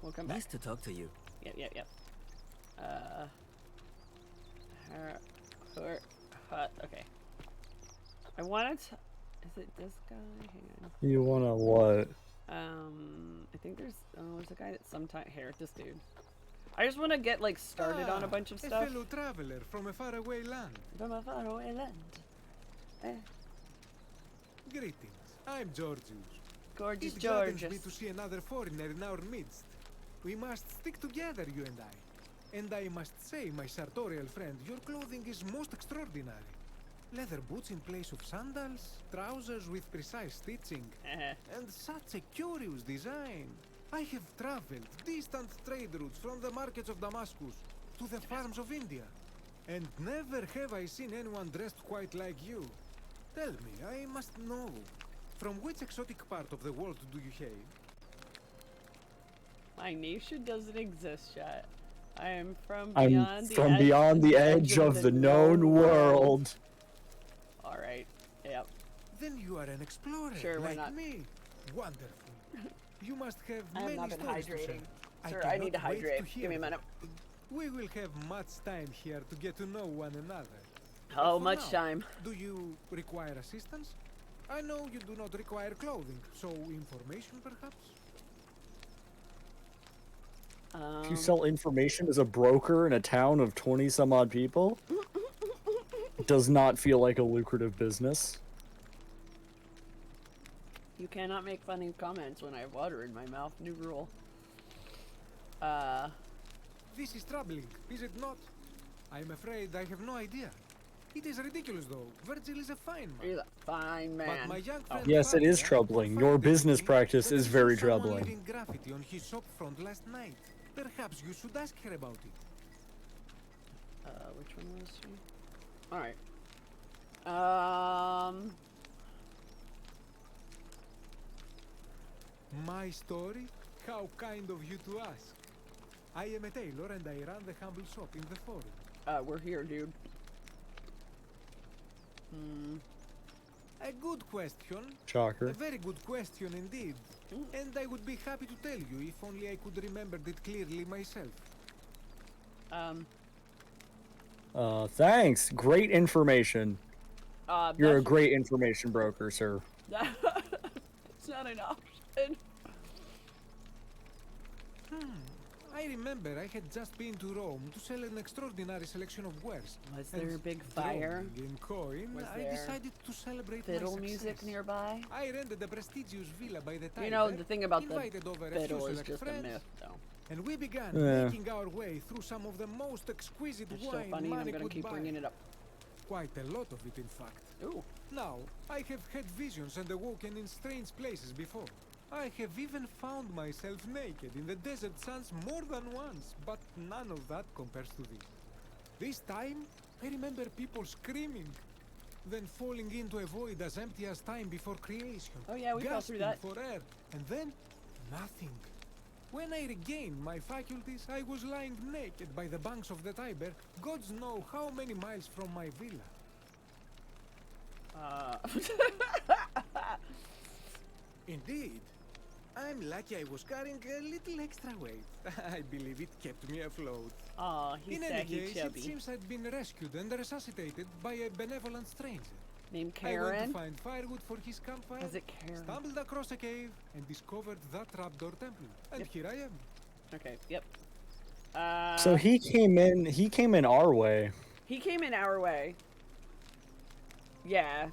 We'll come back. Nice to talk to you. Yep. Okay. I wanted to. Is it this guy? Hang on. You wanna what? I think there's a guy that sometimes here. This dude. I just want to get like started on a bunch of stuff. A fellow traveler from a faraway land. From a faraway land. Greetings. I'm Georgius. Gorgeous It gladdens Georgius. me to see another foreigner in our midst. We must stick together, you and I. And I must say, my sartorial friend, your clothing is most extraordinary. Leather boots in place of sandals, trousers with precise stitching, and such a curious design. I have traveled distant trade routes from the markets of Damascus to the farms of India, and never have I seen anyone dressed quite like you. Tell me, I must know, from which exotic part of the world do you hail? My nation doesn't exist yet. I am from I'm beyond from beyond the edge of the known world. All right. Yep. Then you are an explorer, Sure, why like not? me. Wonderful. You must have I have many not been stories to hydrating. share. Sir, I need to cannot wait hydrate. hear Give me a them. minute. We will have much time here to get to know one another. How But for much now, time? Do you require assistance? I know you do not require clothing, so information perhaps? If you sell information as a broker in a town of 20 some odd people, it does not feel like a lucrative business. You cannot make funny comments when I have water in my mouth. New rule. This is troubling, is it not? I'm afraid I have no idea. It is ridiculous, though. Virgil is a fine man. He's a fine But man. my young friend Yes, it is Fabia troubling. confided Your business in me practice that is she very saw someone troubling. leaving graffiti on his shop front last night. Perhaps you should ask her about it. Which one was she? All right. My story? How kind of you to ask. I am a tailor and I run the humble shop in the forum. We're here, dude. A good question. Shocker. A very good question indeed. And I would be happy to tell you if only I could remember it clearly myself. Thanks. Great information. You're a that's- great information broker, sir. It's not an option. I remember I had just been to Rome to sell an extraordinary selection of wares. Was there a big fire? In coin, Was I there decided to celebrate fiddle my music success. nearby? I rented a prestigious villa by the Tiber. You know, the thing about the invited over a few fiddle is select just a friends, myth, though. and we began making our way through some of the most exquisite It's so wine funny, and I'm money gonna could keep buy. bringing it up. Quite a lot of it, in fact. Ooh. Now, I have had visions and awoken in strange places before. I have even found myself naked in the desert sands more than once, but none of that compares to this. This time, I remember people screaming, then falling into a void as empty as time before creation. Oh yeah, we fell through that. For air, and then nothing. When I regained my faculties, I was lying naked by the banks of the Tiber, gods know how many miles from my villa. Indeed. I'm lucky I was carrying a little extra weight. I believe it kept me afloat. Aw, he's In any case, chubby. it seems I'd been rescued and resuscitated by a benevolent stranger. Named I went Karen? to find firewood for his campfire. Was it Karen? Stumbled across a cave and discovered that trapdoor temple. And here I am. Okay, yep. So he came in our way. He came in our way. Yeah.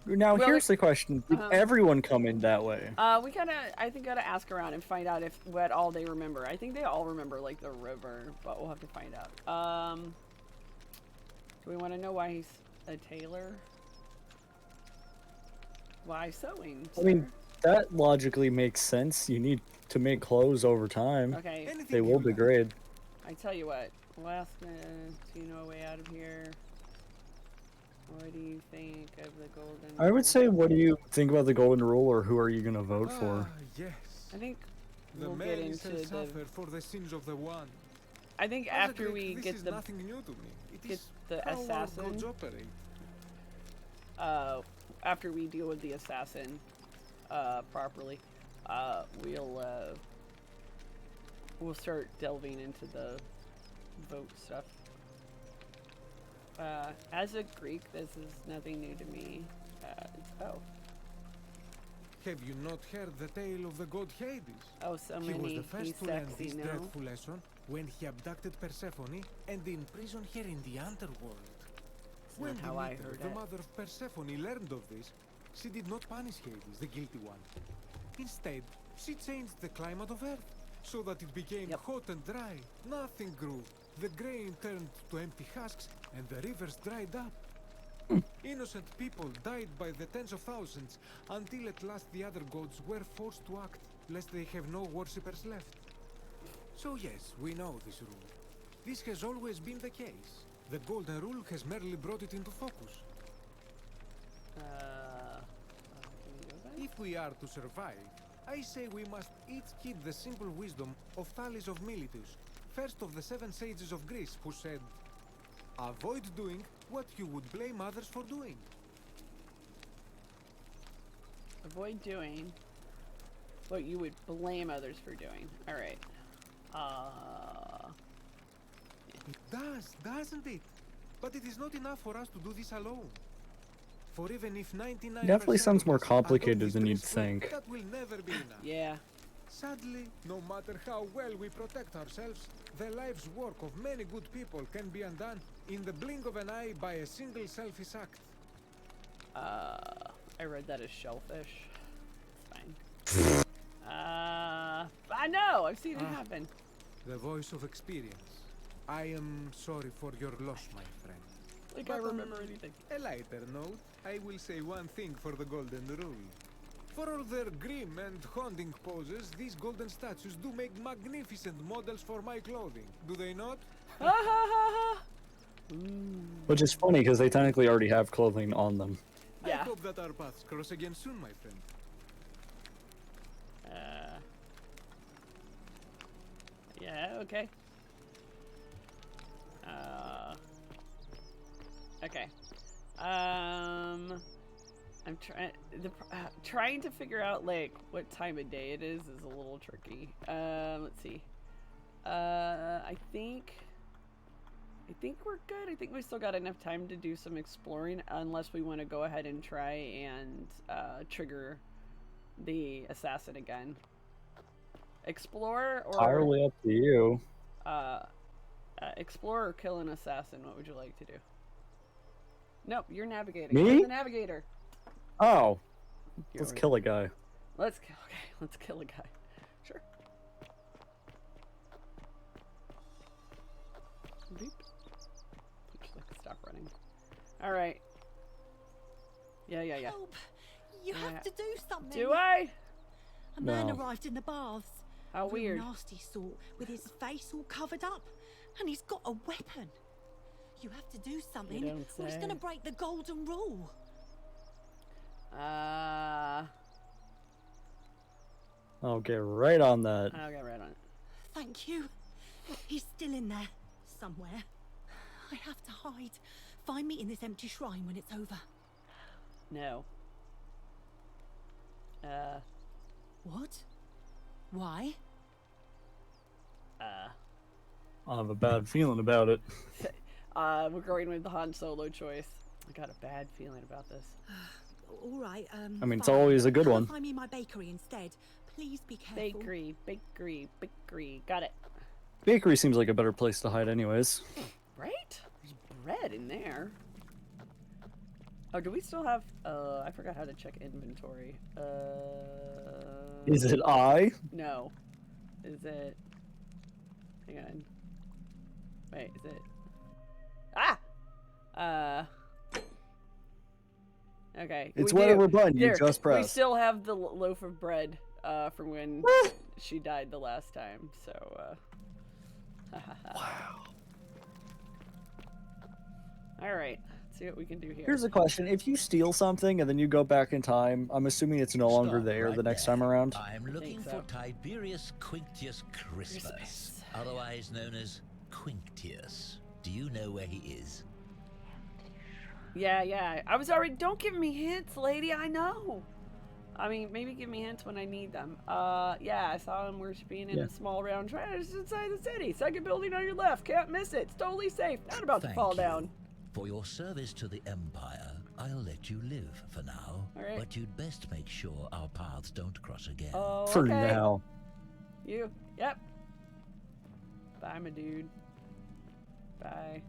Now Well, here's the question: did everyone come in that way? We I think gotta ask around and find out if what all they remember. I think they all remember like the river, but we'll have to find out. Do we want to know why he's a tailor? Why sewing? I mean, that logically makes sense. You need to make clothes over time. Okay. They will degrade. I tell you what. Alaska, do you know a way out of here? What do you think of the golden I would rule? say, what do you think about the golden rule, or who are you gonna vote for? Yes. I think The we'll get many into shall the. suffer for the sins of the one. I think As a after Greek, we this get is the nothing new to me. It get is the how our assassin. gods operate. After we deal with the assassin properly, we'll start delving into the vote stuff. As a Greek, this is nothing new to me. Oh. Have you not heard the tale of the god Hades? Oh, so He was many. the first He's to learn sexy this now. dreadful lesson when he abducted Persephone and imprisoned her in the underworld. When how I Demeter, heard the it. mother of Persephone, learned of this, she did not punish Hades, the guilty one. Instead, she changed the climate of Earth so that it became hot and dry. Nothing grew. The grain turned to empty husks and the rivers dried up. Innocent people died by the tens of thousands until at last the other gods were forced to act, lest they have no worshippers left. So yes, we know this rule. This has always been the case. The Golden Rule has merely brought it into focus. If we are to survive, I say we must each keep the simple wisdom of Thales of Miletus, first of the 7 sages of Greece, who said, "Avoid doing what you would blame others for doing." Avoid doing what you would blame others for doing. All right. It does, doesn't it? But it is not enough for us to do this alone. For even if 99% Definitely sounds of more us complicated adopt than this you'd principle, think. that will never be enough. Yeah. Sadly, no matter how well we protect ourselves, the life's work of many good people can be undone in the blink of an eye by a single selfish act. I read that as shellfish. It's fine. I know. I've seen it happen. The voice of experience. I am sorry for your loss, my friend. Like But I on remember anything. A lighter note, I will say one thing for the Golden Rule. For all their grim and haunting poses, these golden statues do make magnificent models for my clothing, do they not? Which is funny because they technically already have clothing on them. I hope that our paths cross again soon, my friend. Yeah, okay. Okay. I'm trying to figure out like what time of day it is a little tricky. Let's see. I think I think we're good. I think we still got enough time to do some exploring, unless we want to go ahead and try and trigger the assassin again. Explore or entirely up to you. Explore or kill an assassin. What would you like to do? Nope, you're navigating. Me? You're the navigator. Oh, let's kill a guy. Let's kill a guy. Sure. Beep. Stop running. All right. Yeah. Help! You have to do something. Do I? A man No. arrived in the baths. How Real weird. nasty sort, with his face all covered up, and he's got a weapon. You have to do something, don't or he's say. gonna break the golden rule. I'll get right on that. I'll get right on it. Thank you. He's still in there, somewhere. I have to hide. Find me in this empty shrine when it's over. No. What? Why? I have a bad feeling about it. We're going with the Han Solo choice. I got a bad feeling about this. All right. I mean, it's fine. always a good one. Find me my bakery instead. Please be careful. Bakery. Got it. Bakery seems like a better place to hide anyways. Right? There's bread in there. Oh, do we still have... I forgot how to check inventory. Is it I? No. Is it... Hang on. Wait, is it... Ah! Okay. It's we whatever do. button you There, just We pressed. still have the loaf of bread from when she died the last time, so... Wow. Alright, let's see what we can do here. Here's a question. If you steal something and then you go back in time, I'm assuming it's no longer Stop there right the next there. time around? I'm looking so. for Tiberius Quinctius Crispus, otherwise known as Quinctius. Do you know where he is? Yeah. I was already... Don't give me hints, lady. I know. I mean, maybe give me hints when I need them. Yeah, I saw him worshiping in a small round trash inside the city. Second building on your left. Can't miss it. It's totally safe. Not about to fall down. For your service to the Empire, I'll let you live for now. All right. But you'd best make sure our paths don't cross again. Oh, For okay. now. You. Yep. Bye, my dude. Bye.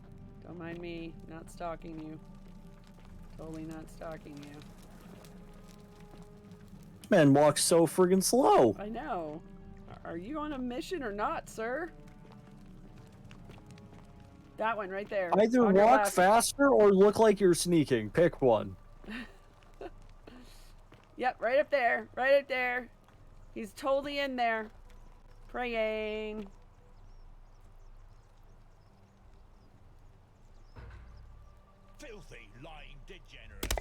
Don't mind me. Not stalking you. Totally not stalking you. Man walks so friggin' slow. I know. Are you on a mission or not, sir? That one right there. Either On your walk left. faster or look like you're sneaking. Pick one. Yep, right up there. Right up there. He's totally in there. Praying. Filthy, lying degenerate.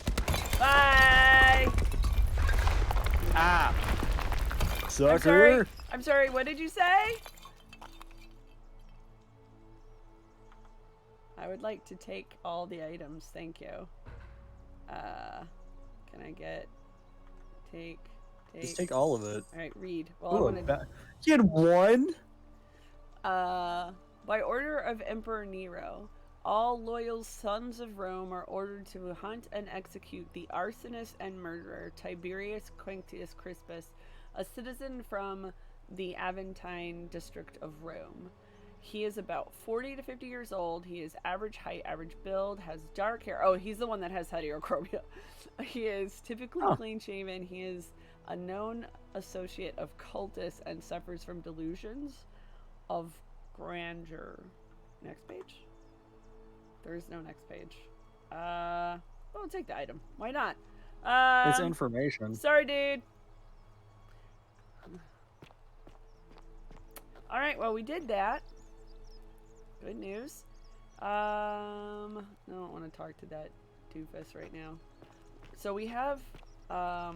Bye! Ah. I'm Sucker. sorry. I'm sorry, what did you say? I would like to take all the items, thank you. Can I get... Take... Just take all of it. Alright, read. Well, Ooh, I want to... you had one? By order of Emperor Nero, all loyal sons of Rome are ordered to hunt and execute the arsonist and murderer Tiberius Quinctius Crispus, a citizen from the Aventine district of Rome. He is about 40 to 50 years old. He is average height, average build, has dark hair. Oh, he's the one that has heterochromia. He is typically clean shaven. He is a known associate of cultists and suffers from delusions of grandeur. Next page? There is no next page. Well, I'll take the item. Why not? It's information. Sorry, dude. Alright, well, we did that. Good news. I don't want to talk to that doofus right now. So we have, I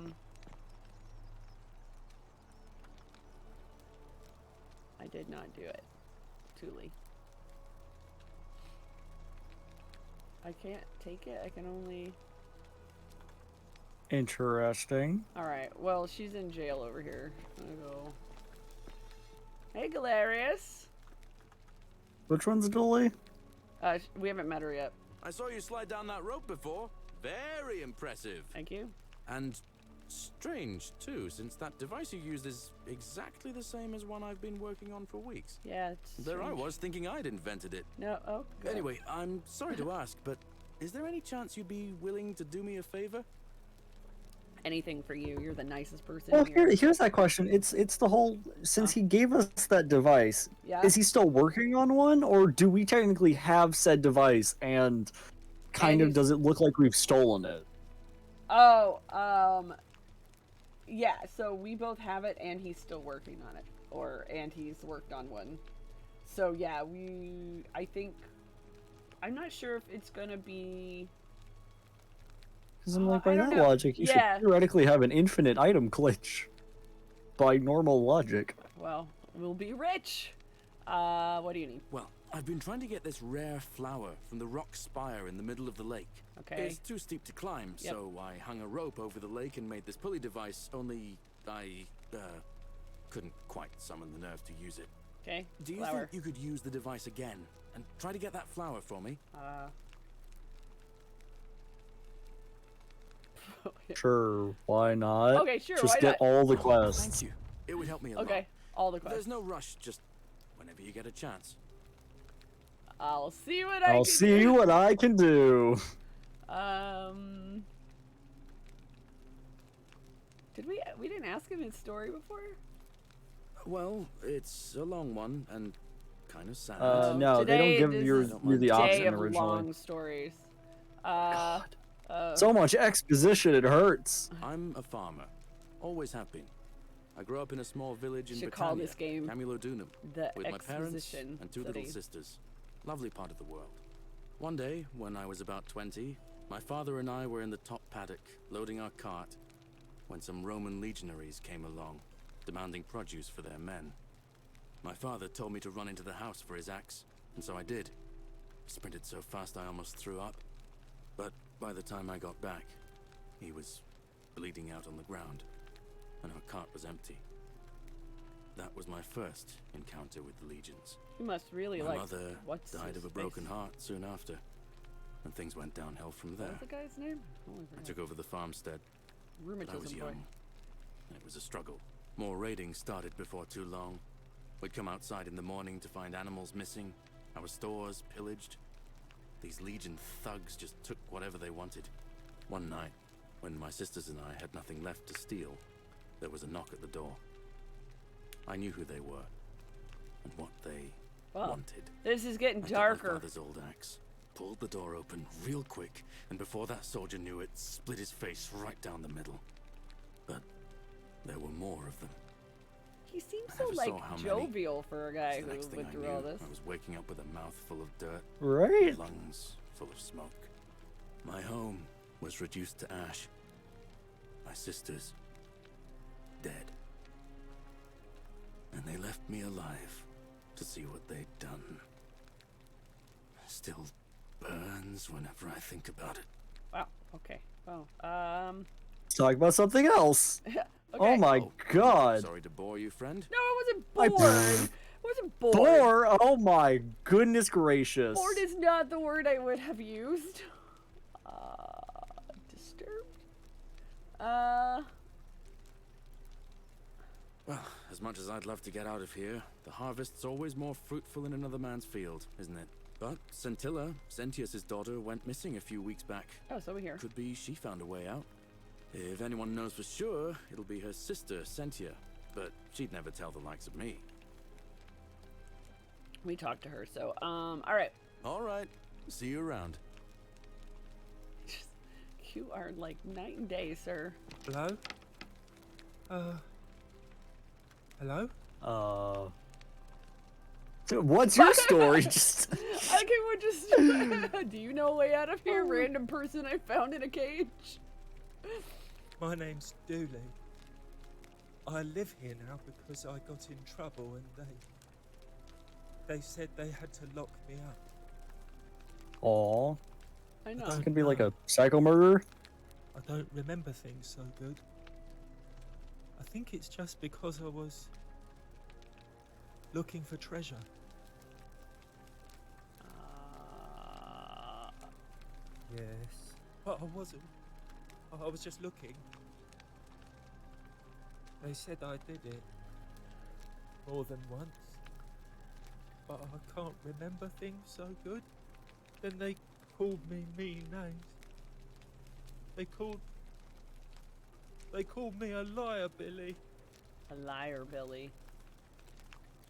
did not do it. Thule. I can't take it. I can only... Interesting. Alright, well, she's in jail over here. I'm gonna go... Hey, Galerius. Which one's Dolly? We haven't met her yet. I saw you slide down that rope before. Very impressive. Thank you. And strange, too, since that device you used is exactly the same as one I've been working on for weeks. Yeah, it's There strange. I was, thinking I'd invented it. No, oh, good. Anyway, I'm sorry to ask, but is there any chance you'd be willing to do me a favor? Anything for you. You're the nicest person Well, here. here's that question. It's the whole, since he gave us that device, Yeah. is he still working on one, or do we technically have said device and kind of does it look like we've stolen it? Oh, yeah, so we both have it and he's still working on it. And he's worked on one. So yeah, I'm not sure if it's gonna be... Because I'm like, I by don't that know. logic, you Yeah. should theoretically have an infinite item glitch. By normal logic. Well, we'll be rich. What do you need? Well, I've been trying to get this rare flower from the rock spire in the middle of the lake. Okay. It's too steep to climb, Yep. so I hung a rope over the lake and made this pulley device, only I couldn't quite summon the nerve to use it. Okay, Do you flower. think you could use the device again and try to get that flower for me? Sure, why not? Okay, sure, Just why get not? all the quests. Thank you. It would help me a lot. Okay, all the quests. There's no rush, just whenever you get a chance. I'll see what I I'll can see do. what I can do. We didn't ask him his story before? Well, it's a long one and kind of sad. No, they Today, don't this give is you the day option of originally. long stories. So much exposition, it hurts. I'm a farmer. Always have been. I grew up in a small village in Should call Britannia, this game Camulodunum, the with my parents exposition and two study. little sisters. Lovely part of the world. One day, when I was about 20, my father and I were in the top paddock, loading our cart, when some Roman legionaries came along, demanding produce for their men. My father told me to run into the house for his axe, and so I did. Sprinted so fast I almost threw up. But by the time I got back, he was bleeding out on the ground, and our cart was empty. That was my first encounter with the legions. You must really My like mother what's died his of a broken heart soon after, and things went downhill from there. What's the guy's name? I took over the farmstead. But I was Rheumatism boy. young. It was a struggle. More raiding started before too long. We'd come outside in the morning to find animals missing, our stores pillaged. These Legion thugs just took whatever they wanted. One night, when my sisters and I had nothing left to steal, there was a knock at the door. I knew who they were, and what they wanted. This is getting I darker. took my father's old axe, pulled the door open real quick, and before that soldier knew it, split his face right down the middle. But there were more of them. He seems I so never like saw how many. jovial for a guy The next who thing went I through knew, all this. I was waking up with a mouthful of dirt, Right. lungs full of smoke. My home was reduced to ash. My sisters dead. And they left me alive to see what they'd done. Still burns whenever I think about it. Wow. Okay. Well, Let's talk about something else. Okay. Oh my god. Sorry to bore you, friend. No, I wasn't bored. I wasn't bored. Bore? Oh my goodness gracious. Bored is not the word I would have used. Disturbed? Well, as much as I'd love to get out of here, the harvest's always more fruitful in another man's field, isn't it? But Scintilla, Sentius's daughter, went missing a few weeks back. Oh, so we hear. Could be she found a way out. If anyone knows for sure, it'll be her sister, Sentia. But she'd never tell the likes of me. We talked to her, so, alright. Alright. See you around. You are like night and day, sir. Hello? Hello? So what's your story? Just Okay, we're just. Do you know a way out of here? Random person I found in a cage. My name's Dooley. I live here now because I got in trouble and they said they had to lock me up. Aw. I know. This could be like a psycho murder. I don't remember things so good. I think it's just because I was looking for treasure. Yes, but I wasn't. I was just looking. They said I did it more than once, but I can't remember things so good. Then they called me mean names. They called me a liar, Billy. A liar, Billy.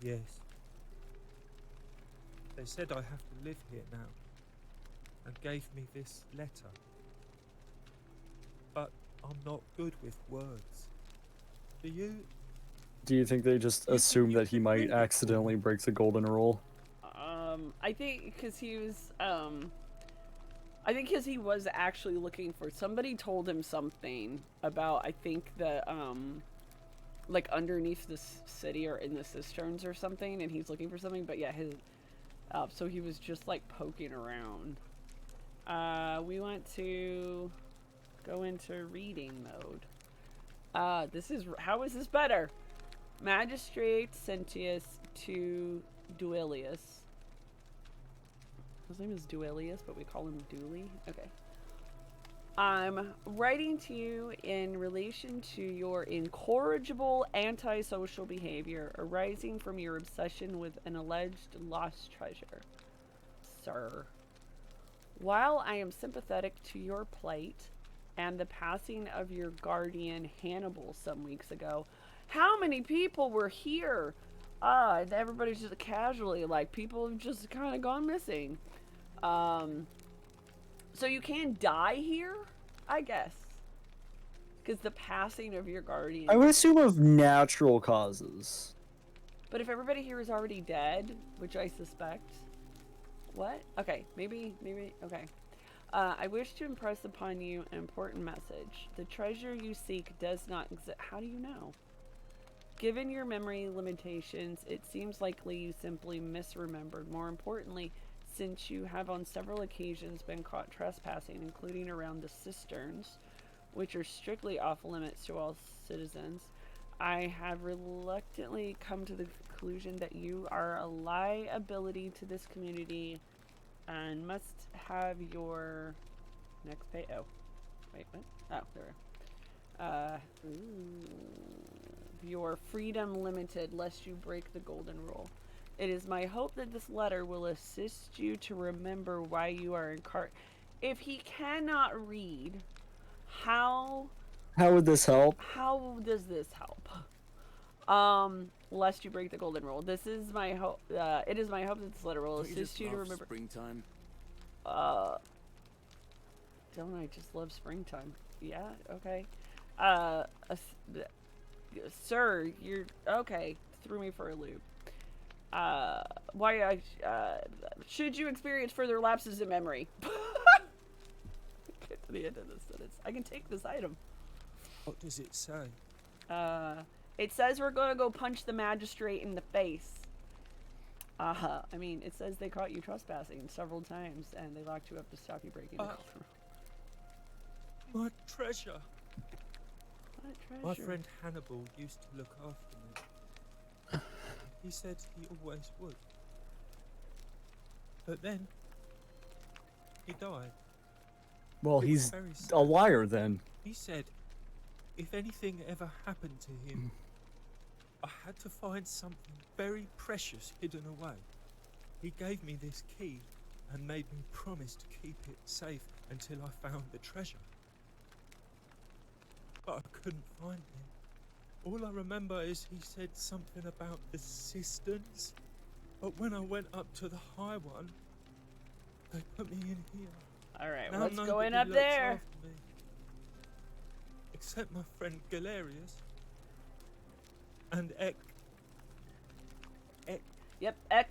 Yes. They said I have to live here now, and gave me this letter. But I'm not good with words. Do you? Do you think they just assume that he might accidentally break the golden rule? I think because he was, I think because he was actually looking for, somebody told him something about, I think the, like underneath the city or in the cisterns or something, and he's looking for something, but yeah, his, so he was just like poking around. We want to go into reading mode. This is, how is this better? Magistrate Sentius to Duilius. His name is Duilius, but we call him Dooley. Okay. I'm writing to you in relation to your incorrigible antisocial behavior arising from your obsession with an alleged lost treasure. Sir, while I am sympathetic to your plight and the passing of your guardian Hannibal some weeks ago, how many people were here? Everybody's just casually, like, people have just kind of gone missing. So you can die here, I guess. Because the passing of your guardian. I would assume of natural causes. But if everybody here is already dead, which I suspect. What? Okay, maybe, okay. I wish to impress upon you an important message. The treasure you seek does not exist. How do you know? Given your memory limitations, it seems likely you simply misremembered. More importantly, since you have on several occasions been caught trespassing, including around the cisterns, which are strictly off limits to all citizens, I have reluctantly come to the conclusion that you are a liability to this community and must have your next pay. Oh, wait, what? Oh, there. Your freedom limited, lest you break the golden rule. It is my hope that this letter will assist you to remember why you are in cart. If he cannot read, how would this help? How does this help? Lest you break the golden rule. This is my hope. It is my hope that this letter will assist you to remember. Springtime. Don't I just love springtime? Yeah. Okay. Sir, you're okay. Threw me for a loop. Should you experience further lapses in memory? Get to the end of this sentence. I can take this item. What does it say? It says we're gonna go punch the magistrate in the face. I mean, it says they caught you trespassing several times and they locked you up to stop you breaking the golden rule. My treasure. What treasure? My friend Hannibal used to look after me. He said he always would. But then, he died. Well, he's a liar then. He said, if anything ever happened to him, I had to find something very precious hidden away. He gave me this key and made me promise to keep it safe until I found the treasure. But I couldn't find it. All I remember is he said something about the cisterns, but when I went up to the high one, they put me in here. Alright, now what's going nobody up looks there? after me, except my friend Galerius and Ek. Yep, Ek.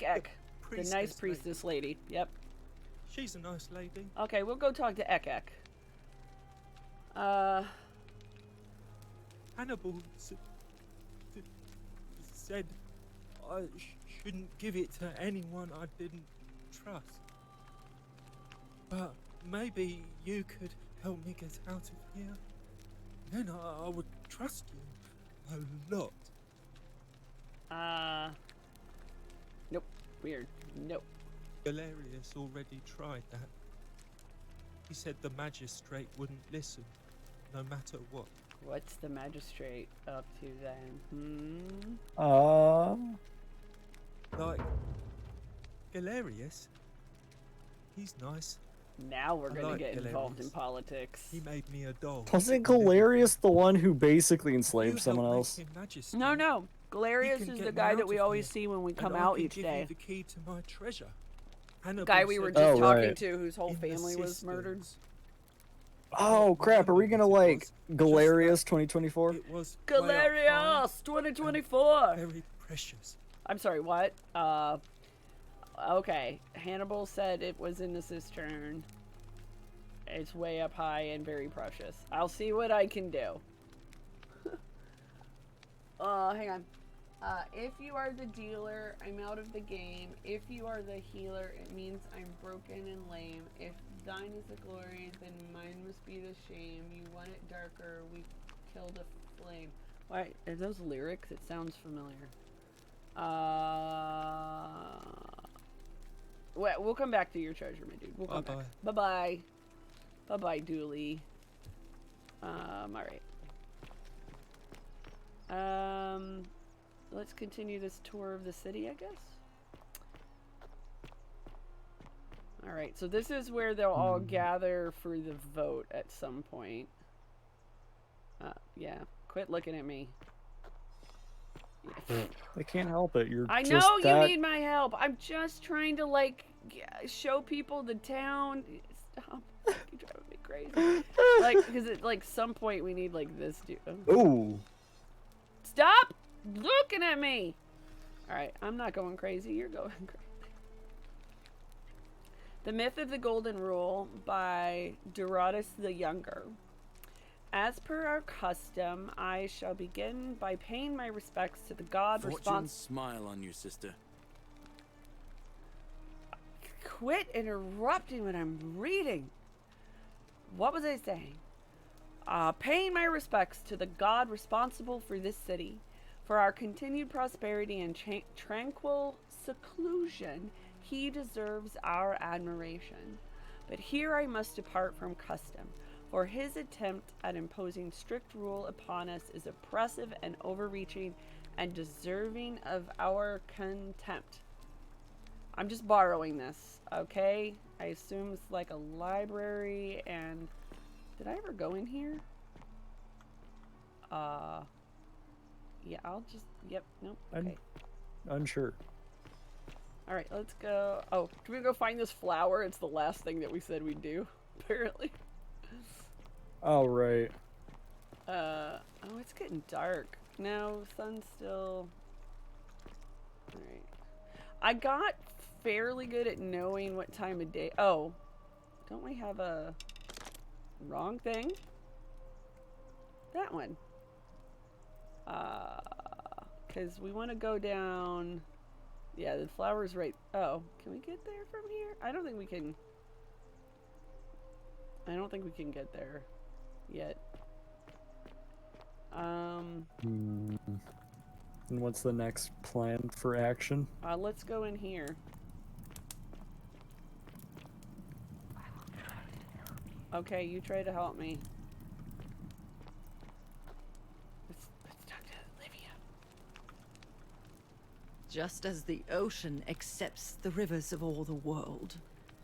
The nice priestess priestess lady. Yep. She's a nice lady. Okay, we'll go talk to Ek. Hannibal said I shouldn't give it to anyone I didn't trust. But maybe you could help me get out of here. Then I would trust you a lot. Nope. Weird. Nope. Galerius already tried that. He said the magistrate wouldn't listen, no matter what. What's the magistrate up to then? Like, Galerius? He's nice. Now we're I gonna like get involved in Galerius. politics. He made me a doll. Wasn't Galerius the one who basically enslaved someone else? No, no. Galerius can is get the me guy out that we of always here, see when we and come I out can each give day. you the key to my treasure. The Hannibal guy we were said just Oh, talking right. to, whose whole in the family was murdered. cisterns. Oh crap! Are we gonna like Galerius 2024? It was Galerius 2024. very precious. I'm sorry, what? Okay. Hannibal said it was in the cistern. It's way up high and very precious. I'll see what I can do. Hang on. If you are the dealer, I'm out of the game. If you are the healer, it means I'm broken and lame. If thine is the glory, then mine must be the shame. You want it darker, we killed a flame. Why, are those lyrics? It sounds familiar. Well, we'll come back to your treasure, my dude. We'll come back. Bye-bye. Bye-bye, Dooley. Alright. Let's continue this tour of the city, I guess. Alright, so this is where they'll all gather for the vote at some point. Yeah. Quit looking at me. I can't help it. You're I just know that... you need my help. I'm just trying to, like, show people the town. Stop. You're driving me crazy. Like, because at, like, some point we need, like, this dude. Ooh. Stop looking at me. Alright, I'm not going crazy. You're going crazy. The Myth of the Golden Rule by Duratus the Younger. As per our custom, I shall begin by paying my respects to the god Fortune responsible. smile on you, sister. Quit interrupting when I'm reading. What was I saying? Paying my respects to the god responsible for this city, for our continued prosperity and tranquil seclusion. He deserves our admiration. But here I must depart from custom, for his attempt at imposing strict rule upon us is oppressive and overreaching and deserving of our contempt. I'm just borrowing this, okay? I assume it's like a library, and did I ever go in here? Yeah, I'll just, yep, nope, okay. Unsure. Alright, let's go. Oh, can we go find this flower? It's the last thing that we said we'd do, apparently. Oh, right. Oh, it's getting dark. No, sun's still... Alright. I got fairly good at knowing what time of day... Oh, don't we have a... Wrong thing? That one. Because we want to go down... Yeah, the flower's right... Oh, can we get there from here? I don't think we can... I don't think we can get there yet. And what's the next plan for action? Let's go in here. Okay, you try to help me. Let's talk to Livia. Just as the ocean accepts the rivers of all the world,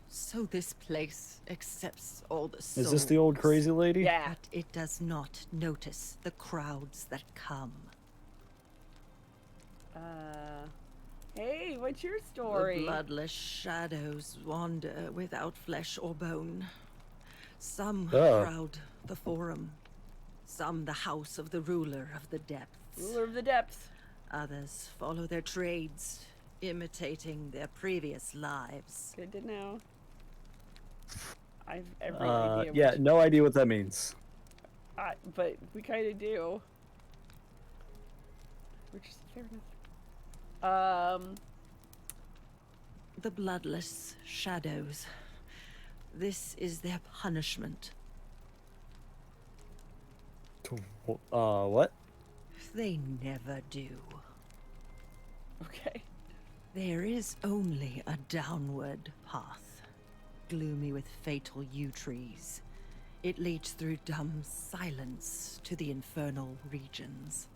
so this place accepts all the souls. Is this the old crazy lady? Yeah. But it does not notice the crowds that come. Hey, what's your story? The bloodless shadows wander without flesh or bone. Some crowd the forum, some the house of the ruler of the depths. Ruler of the depths. Others follow their trades, imitating their previous lives. Good to know. I've every idea. Yeah, no idea what that means. But we kind of do. Which is fair enough. The bloodless shadows. This is their punishment. What? They never do. Okay. There is only a downward path. gloomy with fatal yew trees. It leads through dumb silence to the infernal regions.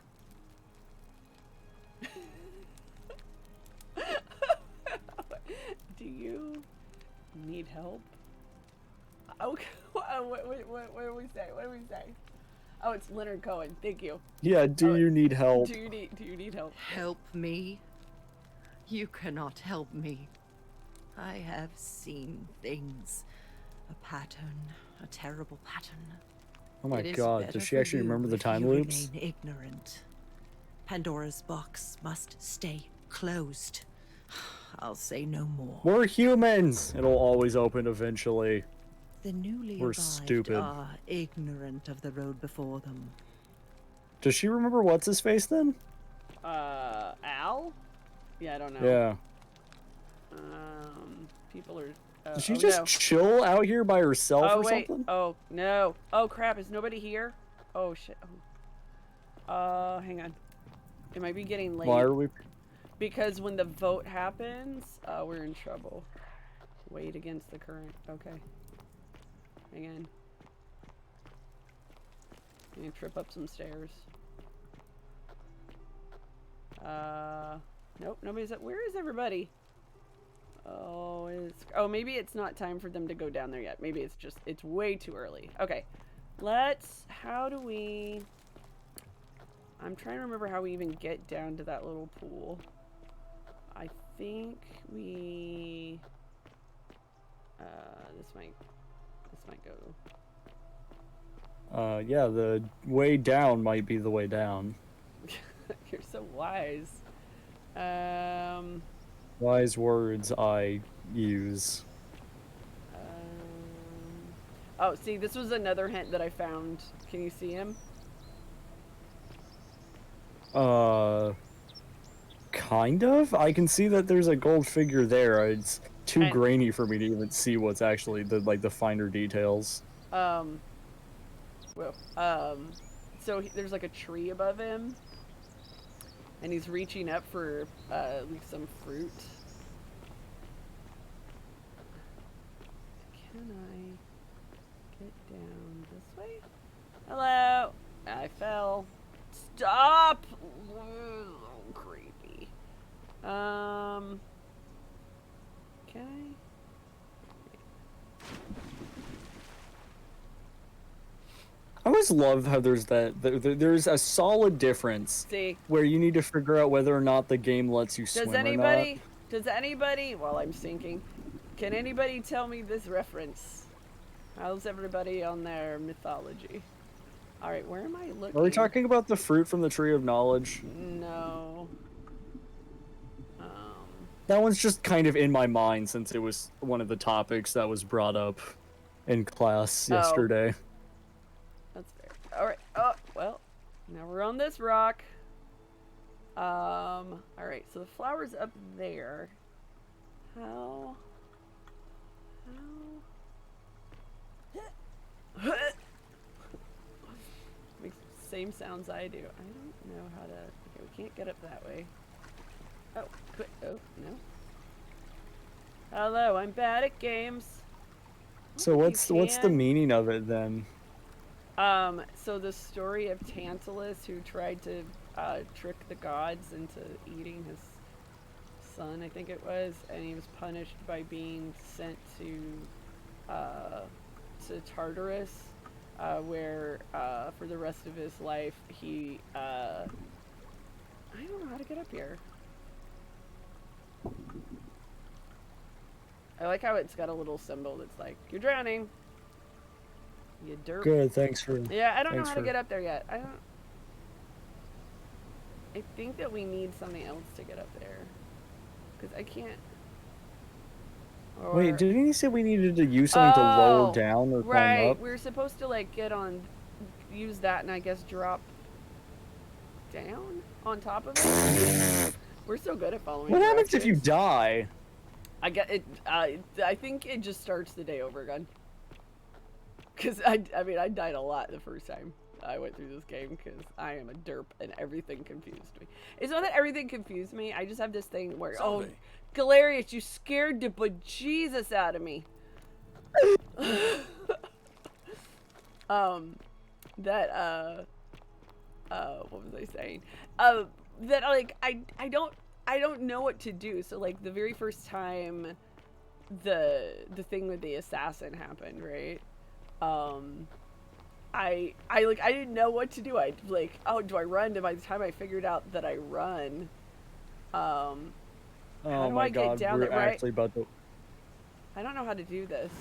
Do you need help? Okay. What do we say? What do we say? Oh, it's Leonard Cohen. Thank you. Yeah. Do you need help? Do you need help? Help me? You cannot help me. I have seen things. A pattern. A terrible pattern. Oh my It is god, better does she for actually you remember the if time you loops? remain ignorant. Pandora's box must stay closed. I'll say no more. We're humans! It'll always open eventually. The newly We're arrived stupid. are ignorant of the road before them. Does she remember what's his face then? Al? Yeah, I don't know. Yeah. People are. Did she oh, just no. chill out here by herself Oh or wait. something? Oh no. Oh crap! Is nobody here? Oh shit. Oh. Hang on. It might be getting late. Why are we? Because when the vote happens, we're in trouble. Wait against the current. Okay. Hang on. I'm gonna trip up some stairs. Nope, nobody's up. Where is everybody? Oh, maybe it's not time for them to go down there yet. Maybe it's just, it's way too early. Okay. How do we... I'm trying to remember how we even get down to that little pool. I think we... this might go... Yeah, the way down might be the way down. You're so wise. Wise words I use. Oh, see, this was another hint that I found. Can you see him? Kind of? I can see that there's a gold figure there. It's too grainy for me to even see what's actually the finer details. So there's like a tree above him, and he's reaching up for like some fruit. Can I get down this way? Hello. I fell. Stop. Oh, creepy. Can I? I always love how there's there's a solid difference See? where you need to figure out whether or not the game lets you swim Does anybody, while I'm sinking, can anybody tell me this reference? How's everybody on their mythology? Alright, where am I looking? Are we talking about the fruit from the Tree of Knowledge? No. That one's just kind of in my mind since it was one of the topics that was brought up in class yesterday. That's fair. Alright, oh, well, now we're on this rock. Alright, so the flower's up there. How? Makes the same sounds I do. I don't know how to... Okay, we can't get up that way. Oh, quit. Oh, no. Hello, I'm bad at games. So what's the meaning of it then? So the story of Tantalus, who tried to trick the gods into eating his son, I think it was, and he was punished by being sent to Tartarus, where for the rest of his life he I don't know how to get up here. I like how it's got a little symbol that's like, you're drowning. You derp. Good, thanks for... Yeah, I don't know how to get up there yet. I think that we need something else to get up there. Because I can't... Wait, didn't you say we needed to use something to lower down or climb up? We were supposed to, like, use that and I guess drop down on top of it. We're so good at following What happens if you die? I think it just starts the day over again. Because, I mean, I died a lot the first time I went through this game because I am a derp and everything confused me. It's not that everything confused me. I just have this thing where, oh, Galerius, you scared the bejesus out of me. What was I saying? That like I don't know what to do. So like the very first time the thing with the assassin happened, right? I didn't know what to do. I like, oh, do I run? And by the time I figured out that I run, how do I get down there? Right? Actually about to... I don't know how to do this.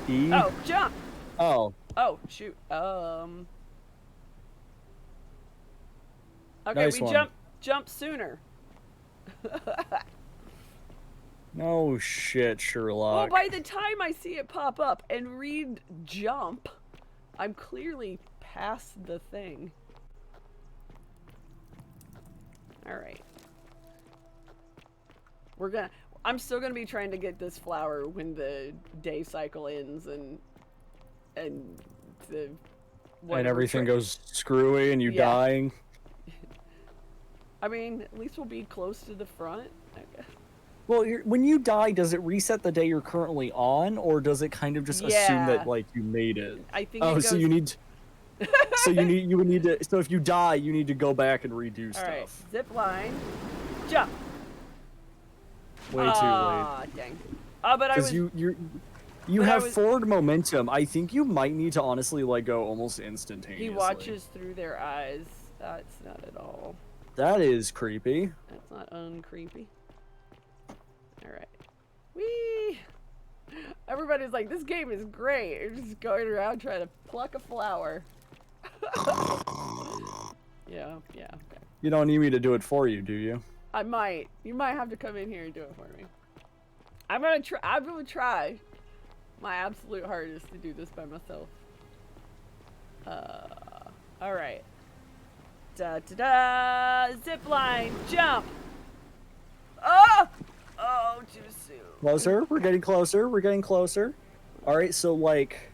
E? Oh, jump! Oh. Oh, shoot. Okay, nice we one. jump sooner. No shit, Sherlock. Well, by the time I see it pop up and read jump, I'm clearly past the thing. Alright. I'm still gonna be trying to get this flower when the day cycle ends and the and everything goes screwy and you dying. I mean, at least we'll be close to the front, I guess. Well, when you die, does it reset the day you're currently on, or does it kind of just assume that like you made it? I think. Oh, it goes... so you need. So you would need to. So if you die, you need to go back and redo stuff. All right, zip line, jump. Way too late. Dang. But I was. Because you have forward momentum. I think you might need to honestly let go almost instantaneously. He watches through their eyes. That's not at all. That is creepy. That's not uncreepy. Alright. Whee! Everybody's like, this game is great. You're just going around trying to pluck a flower. Yeah. Okay. You don't need me to do it for you, do you? I might. You might have to come in here and do it for me. I'm gonna try my absolute hardest to do this by myself. Alright. Da-da-da! Zipline! Jump! Oh! Oh, too soon. Closer. We're getting closer. We're getting closer. All right, so like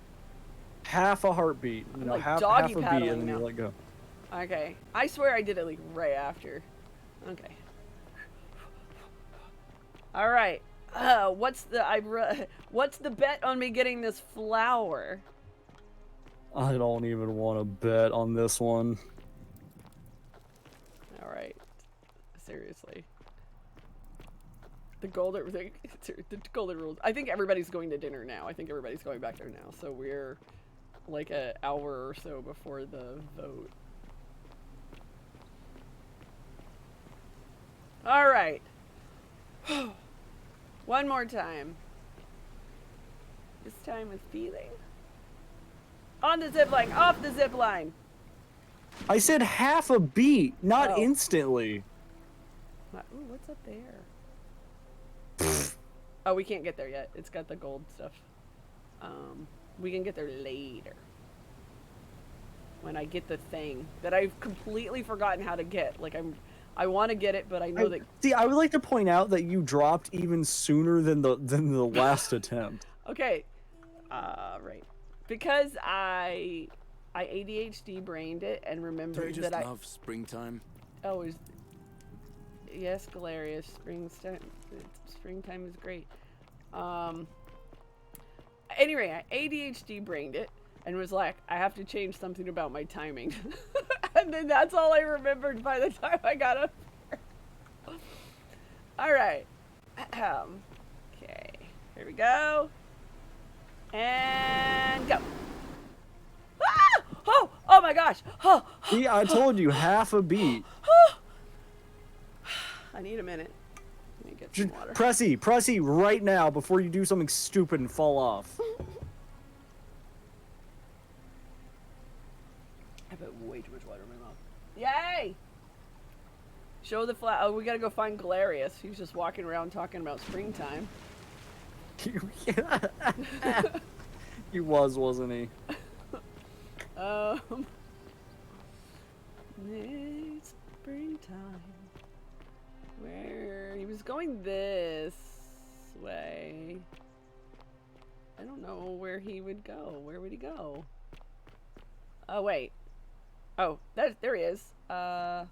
half a heartbeat. You know, like half doggy a beat, paddling and then now. you let go. Okay. I swear I did it like right after. Okay. All right. What's the bet on me getting this flower? I don't even want to bet on this one. All right. Seriously. The golden rules. I think everybody's going to dinner now. I think everybody's going back there now. So we're like an hour or so before the vote. All right. One more time. This time with feeling. On the zip line. Off the zip line. I said half a beat, not instantly. Ooh, what's up there? Oh, we can't get there yet. It's got the gold stuff. We can get there later. When I get the thing that I've completely forgotten how to get. Like I want to get it, but I know that. See, I would like to point out that you dropped even sooner than the last attempt. Okay. Right. Because I ADHD brained it and remembered that I love springtime. Oh, yes, Galerius. Springtime is great. Anyway, I ADHD brained it and was like, I have to change something about my timing. And then that's all I remembered by the time I got up there. All right. Okay. Here we go. And go. Ah! Oh my gosh. See, I told you, half a beat. I need a minute. Let me get some water. Press E right now before you do something stupid and fall off. I put way too much water in my mouth. Yay! Show the flag. Oh, we gotta go find Galerius. He's just walking around talking about springtime. He wasn't he? It's springtime. Where he was going this way. I don't know where he would go. Where would he go? Oh wait. Oh, there he is. Oh,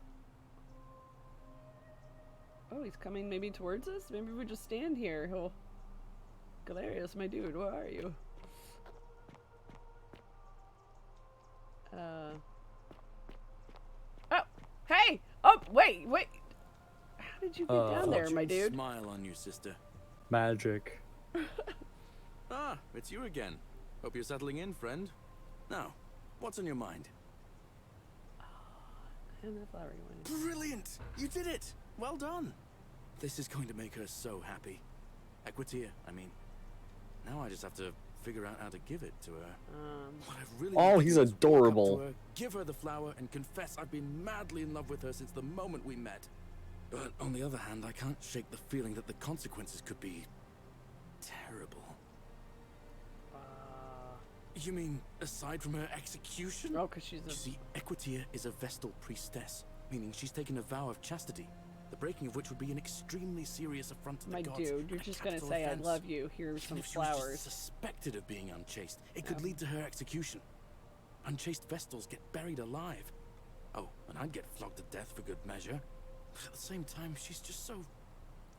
he's coming maybe towards us? Maybe we just stand here. Galerius, my dude, where are you? Oh, hey! Oh, wait. How did you get down there, my dude? Smile on you, sister. Magic. Ah, it's you again. Hope you're settling in, friend. Now, what's on your mind? And the flowery one. Brilliant! You did it! Well done! This is going to make her so happy. Equitia, I mean. Now I just have to figure out how to give it to her. What I really Oh, want to he's do is walk up to adorable. her, give her the flower, and confess I've been madly in love with her since the moment we met. But on the other hand, I can't shake the feeling that the consequences could be terrible. You mean, aside from her execution? Oh, because she's a... You see, Equitia is a Vestal priestess, meaning she's taken a vow of chastity, the breaking of which would be an extremely serious affront to the My gods. dude, you're just gonna say I love you. Here's some If she was just flowers. suspected of being unchaste, it could lead to her execution. Unchaste Vestals get buried alive. Oh, and I'd get flogged to death for good measure. But at the same time, she's just so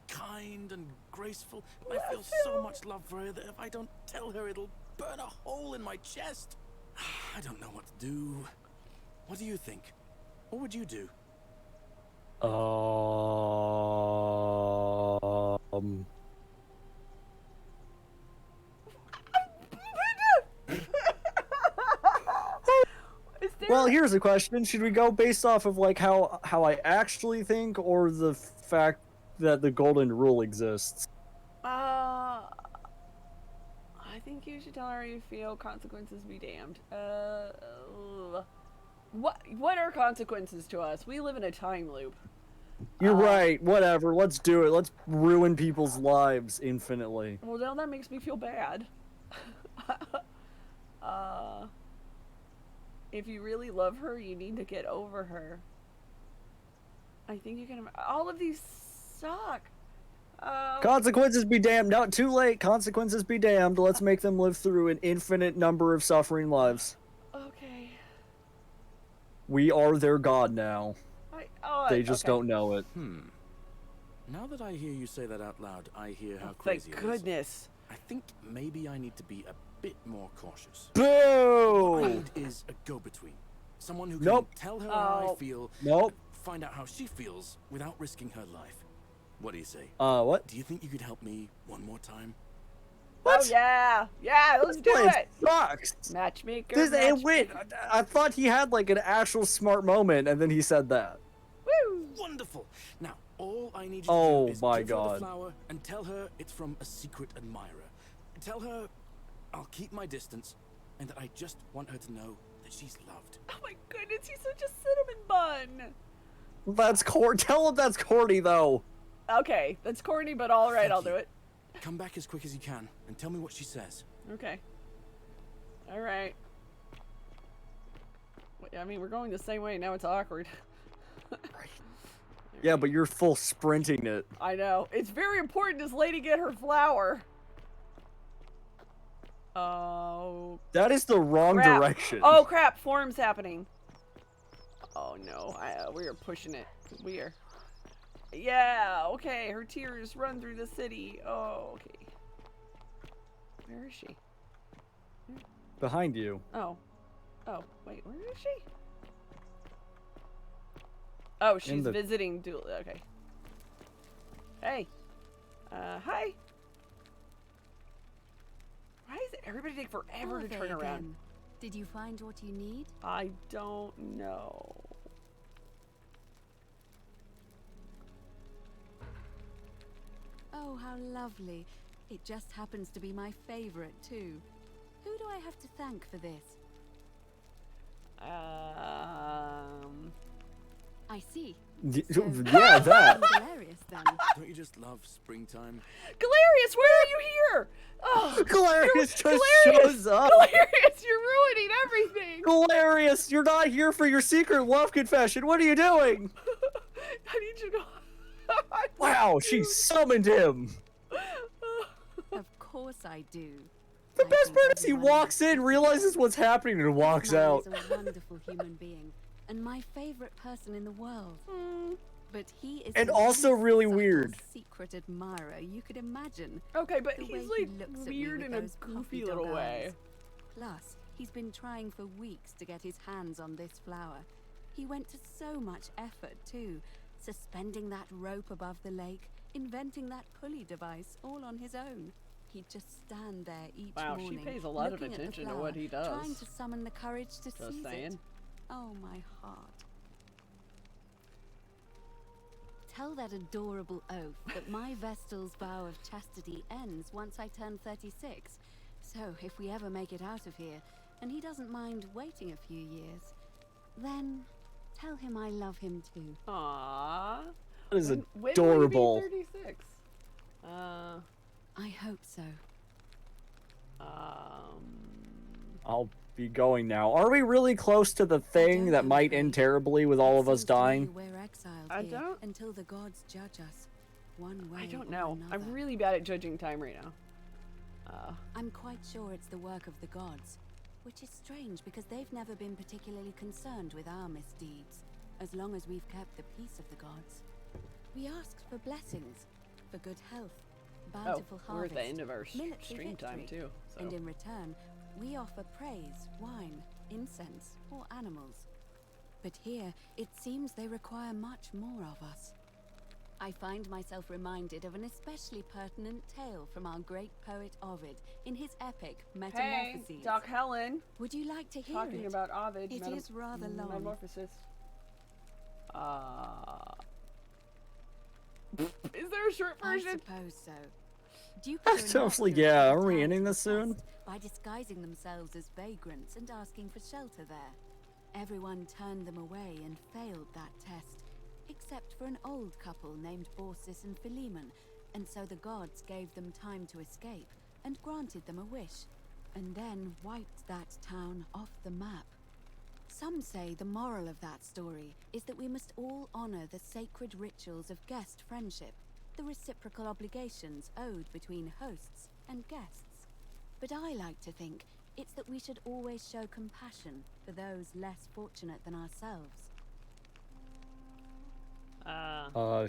kind and graceful. And I feel so much love for her that if I don't tell her, it'll burn a hole in my chest. I don't know what to do. What do you think? What would you do? Well, here's a question. Should we go based off of like how I actually think, or the fact that the golden rule exists? I think you should tell her how you feel. Consequences be damned. What are consequences to us? We live in a time loop. You're right. Whatever. Let's do it. Let's ruin people's lives infinitely. Well, now that makes me feel bad. If you really love her, you need to get over her. I think you can. All of these suck. Consequences be damned. Not too late. Consequences be damned. Let's make them live through an infinite number of suffering lives. Okay. We are their god now. They just okay. don't know it. Now that I hear you say that out loud, I hear how Thank crazy it is. goodness. I think maybe I need to be a bit more cautious. Boo! What I need is a go-between. Someone who can Nope. tell her how I feel, Nope. find out how she feels without risking her life. What do you say? What? Do you think you could help me one more time? What? Oh yeah, let's do This it. sucks. Matchmaker. Wait, I thought he had like an actual smart moment, and then he said that. Woo! Wonderful. Now, all I need you to Oh do is my give her God. the flower and tell her it's from a secret admirer. Tell her I'll keep my distance and that I just want her to know that she's loved. Oh my goodness, he's such a cinnamon bun. That's Tell him that's corny though. Okay, that's corny, but all right, I'll do it. Come back as quick as you can and tell me what she says. Okay. All right. I mean, we're going the same way. Now it's awkward. Yeah, but you're full sprinting it. I know. It's very important this lady get her flower. Oh. That is the wrong crap. direction. Oh crap! Form's happening. Oh no! We are pushing it. We are. Yeah. Okay. Her tears run through the city. Oh. Okay. Where is she? Behind you. Oh. Oh. Wait. Where is she? Oh, she's visiting Duel. Okay. Hey. Hi. Why does everybody take forever to turn around? Did you find what you need? I don't know. Oh, how lovely. It just happens to be my favorite, too. Who do I have to thank for this? I see. Yeah, that. Galerius, then. Don't you just love springtime? Galerius, where are you here? Oh, Galerius just shows up. Galerius, you're ruining everything. Galerius, you're not here for your secret love confession. What are you doing? I need you to go. Wow, she summoned him. Of course I do. The best part is he walks in, realizes what's happening, and walks out. Is a wonderful human being, and my favorite person in the world. But he is And the also most really subtle, weird. secret admirer you could imagine. Okay, but The he's way like he looks at me weird with in a those goofy coffee little dog way. eyes. Plus, he's been trying for weeks to get his hands on this flower. He went to so much effort, too. Suspending that rope above the lake, inventing that pulley device all on his own. He'd just stand there each morning, She pays a lot of looking at the attention to flower, what he does. trying to summon the courage to Just seize saying. it. Oh, my heart. Tell that adorable oaf that my Vestal's vow of chastity ends once I turn 36. So, if we ever make it out of here, and he doesn't mind waiting a few years, then tell him I love him too. Aww. That is When will adorable. he be 36? I hope so. I'll be going now. Are we really close to the thing that might end terribly with all of us dying? We're exiled I here don't- until the gods judge us. One way I don't or know. another. I'm really bad at judging time right now. I'm quite sure it's the work of the gods, which is strange because they've never been particularly concerned with our misdeeds, as long as we've kept the peace of the gods. We asked for blessings, for good health, bountiful we're harvest, at the end of our military stream time victory, too. So. and in return, we offer praise, wine, incense, or animals. But here, it seems they require much more of us. I find myself reminded of an especially pertinent tale from our great poet Ovid in his epic Hey, Metamorphoses. Doc Helen. Would you like to hear Talking it? about Ovid. It is rather long. Metamorphosis. Is there a short version? I suppose so. Duke Totally, yeah. Are we ending this soon? by disguising themselves as vagrants and asking for shelter there. Everyone turned them away and failed that test, except for an old couple named Baucis and Philemon, and so the gods gave them time to escape and granted them a wish, and then wiped that town off the map. Some say the moral of that story is that we must all honor the sacred rituals of guest friendship, the reciprocal obligations owed between hosts and guests. But I like to think it's that we should always show compassion for those less fortunate than ourselves.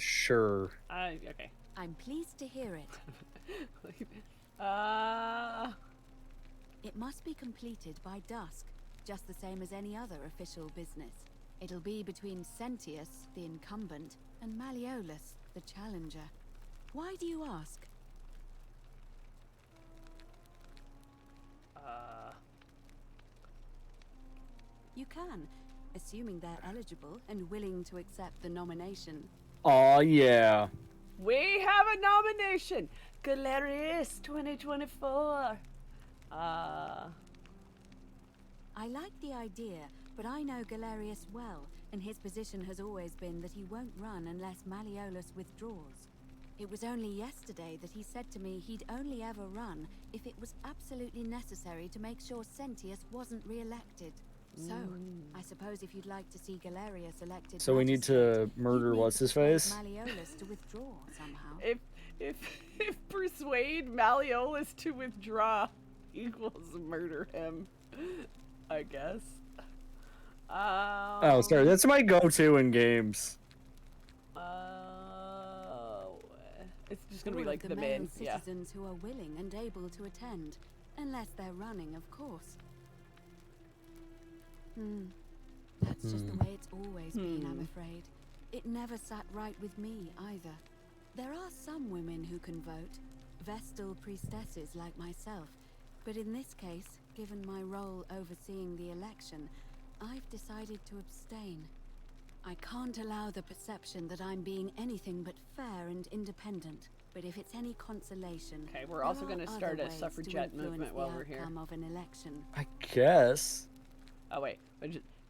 Sure. Okay. I'm pleased to hear it. It must be completed by dusk, just the same as any other official business. It'll be between Sentius, the incumbent, and Malleolus, the challenger. Why do you ask? You can, assuming they're eligible and willing to accept the nomination. Aw, yeah. We have a nomination! Galerius 2024! I like the idea, but I know Galerius well, and his position has always been that he won't run unless Malleolus withdraws. It was only yesterday that he said to me he'd only ever run if it was absolutely necessary to make sure Sentius wasn't re-elected. So, I suppose if you'd like to see Galerius elected, So we need to murder what's his face? Malleolus to withdraw somehow. If persuade Malleolus to withdraw equals murder him, I guess. Oh, sorry. That's my go-to in games. It's just gonna be All like of the male men, yeah. citizens who are willing and able to attend, unless they're running, of course. That's just the way it's always been, I'm afraid. It never sat right with me, either. There are some women who can vote, Vestal priestesses like myself, but in this case, given my role overseeing the election, I've decided to abstain. I can't allow the perception that I'm being anything but fair and independent, but if it's any consolation... Okay, we're also going gonna to start a suffragette movement while we're here. Of an election. I guess. Oh wait,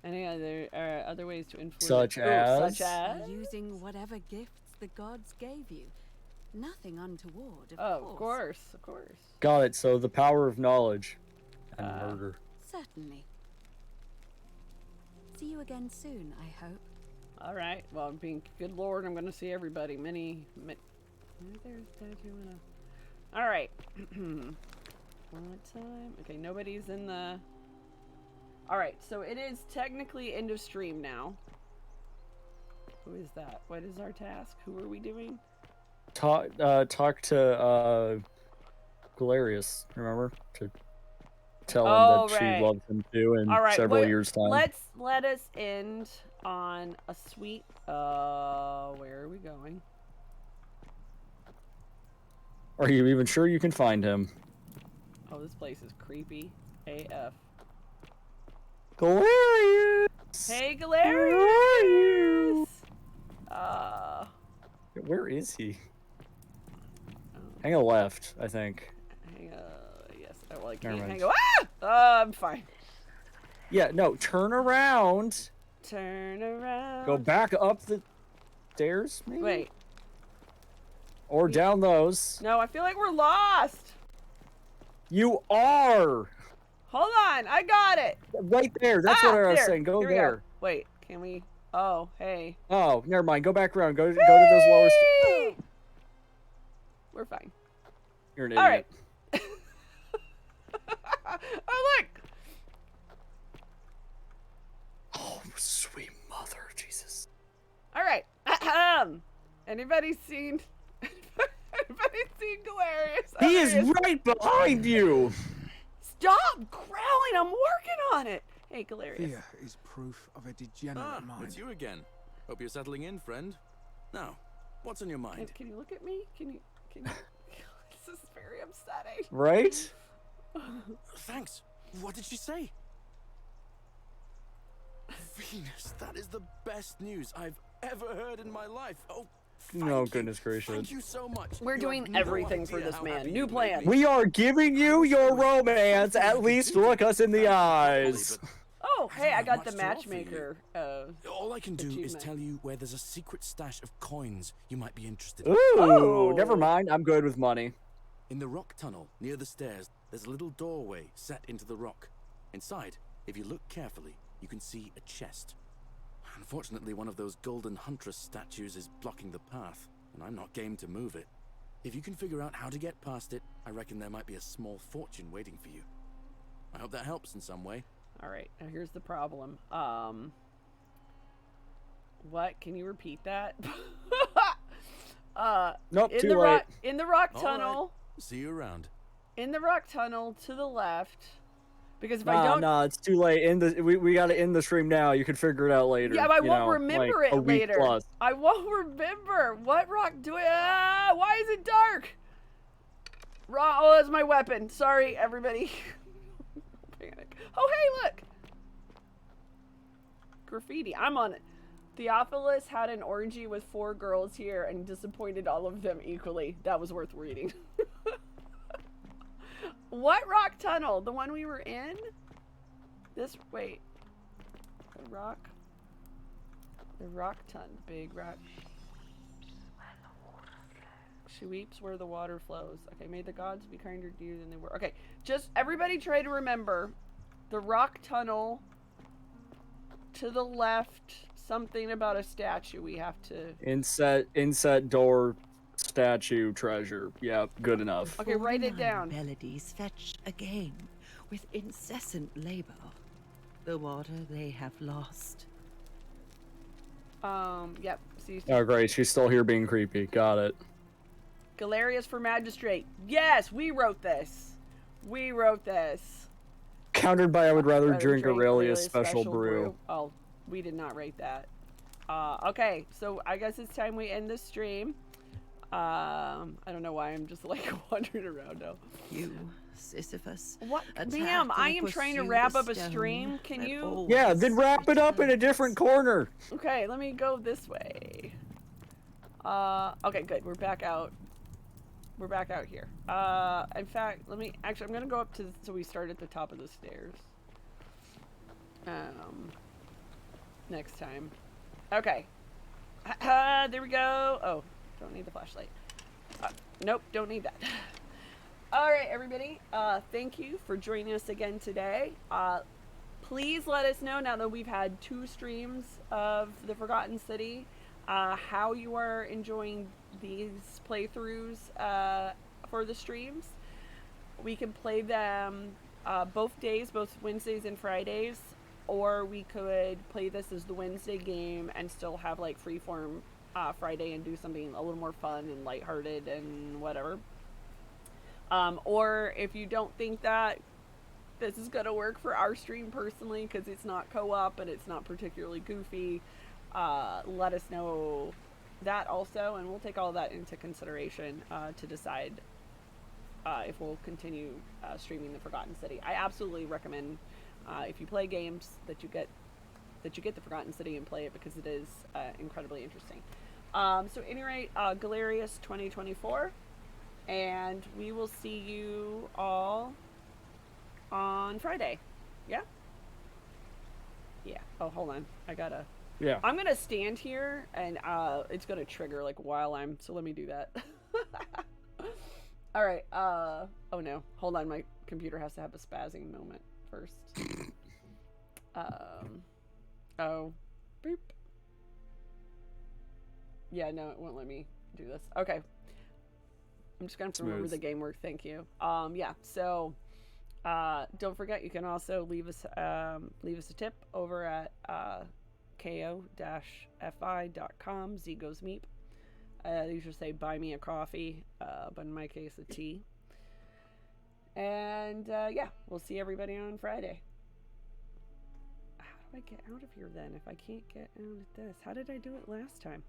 any other ways to influence? Such as? Such as? By using whatever gifts the gods gave you. Nothing untoward, of Of course. Got it. So the power of knowledge and murder. Certainly. See you again soon, I hope. All right. Well, being good lord, I'm gonna see everybody. All right. What time? Okay, nobody's in the. All right, so it is technically end of stream now. Who is that? What is our task? Who are we doing? Talk to Galerius, remember? To tell him that she loves him too in several years' time. Let us end on a sweet where are we going? Are you even sure you can find him? Oh, this place is creepy AF. Galerius! Hey, Galerius! Where is he? Hang a left, I think. Yes. Well, I can't Never mind. hang I'm fine. Yeah, no, turn around. Turn around. Go back up the stairs, maybe? Wait. Or down those. No, I feel like we're lost. You are! Hold on, I got it. Right there, that's what I was saying. Go Here we there. go. Wait, can we? Oh, hey. Oh, never mind. Go back around. Go to those lower stairs. We're fine. You're an All idiot. right. Oh, look. Oh, sweet mother, Jesus. All right. Anybody seen Galerius? He is right behind you. Stop growling. I'm working on it. Hey, Galerius. Fear is proof of a degenerate mind. It's you again. Hope you're settling in, friend. Now, what's on your mind? Can you look at me? Can you? This is very upsetting. Right? Thanks. What did she say? Venus, that is the best news I've ever heard in my life. Oh, No, goodness gracious. thank you so much. We're doing everything for this man. New plan. We are giving you your romance. At least look us in the eyes. Oh, hey, I got the matchmaker. All I can do is tell you where there's a secret stash of coins you might be interested in. Ooh, never mind. I'm good with money. In the rock tunnel near the stairs, there's a little doorway set into the rock. Inside, if you look carefully, you can see a chest. Unfortunately, one of those golden huntress statues is blocking the path, and I'm not game to move it. If you can figure out how to get past it, I reckon there might be a small fortune waiting for you. I hope that helps in some way. All right, now here's the problem. What? Can you repeat that? Nope, in too the late. in the rock All tunnel. right. See you around. In the rock tunnel to the left. Because if I don't, Nah, it's too late. We gotta end the stream now. You can figure it out later. yeah, but I you won't know, remember like it a week later. plus. I won't remember what rock do I. Why is it dark? Oh, that's my weapon. Sorry, everybody. Panic. Oh, hey, look. Graffiti. I'm on it. Theophilus had an orgy with 4 girls here and disappointed all of them equally. That was worth reading. What rock tunnel? The one we were in? This, wait. The rock tunnel. Big rock. She weeps where the water flows. Okay, may the gods be kinder to you than they were. Okay, just everybody try to remember the rock tunnel to the left. Something about a statue we have to... Inset door statue treasure. Yep, good enough. Okay, write it down. Melodies fetch again with incessant labor the water they have lost. Yep. See, Oh, great. She's still here being creepy. Got it. Galerius for magistrate. Yes, we wrote this. We wrote this. Countered by I would rather drink Aurelia's special brew. Oh, we did not write that. Okay, so I guess it's time we end this stream. I don't know why I'm just like wandering around now. You, Sisyphus. What? attacked Ma'am, I and am trying to pursued wrap the up a stone stream. Can that you? always Yeah, then wrap it up in a different corner. Okay, let me go this way. Okay, good. We're back out. We're back out here. In fact, I'm gonna go up to, so we start at the top of the stairs. Next time. Okay. There we go. Oh, don't need the flashlight. Nope, don't need that. All right, everybody. Thank you for joining us again today. Please let us know, now that we've had 2 streams of the Forgotten City, how you are enjoying these playthroughs for the streams. We can play them both days, both Wednesdays and Fridays. Or we could play this as the Wednesday game and still have like freeform Friday and do something a little more fun and lighthearted and whatever. Or if you don't think that this is going to work for our stream personally because it's not co-op and it's not particularly goofy, let us know that also, and we'll take all that into consideration to decide if we'll continue streaming the Forgotten City. I absolutely recommend if you play games that you get the Forgotten City and play it because it is incredibly interesting. So at any rate, Galerius 2024, and we will see you all on Friday. Yeah? Yeah. Oh, hold on. I gotta... Yeah. I'm gonna stand here, and it's gonna trigger, like, while I'm... So let me do that. Alright, oh no. Hold on, my computer has to have a spazzing moment first. Oh. Boop. Yeah, no, it won't let me do this. Okay. I'm just gonna remember the game work. Thank you. Yeah, so... don't forget, you can also leave us a tip over at ko-fi.com, Zgoes Meep. You should say buy me a coffee, but in my case a tea. And yeah, we'll see everybody on Friday. How do I get out of here then if I can't get out of this? How did I do it last time?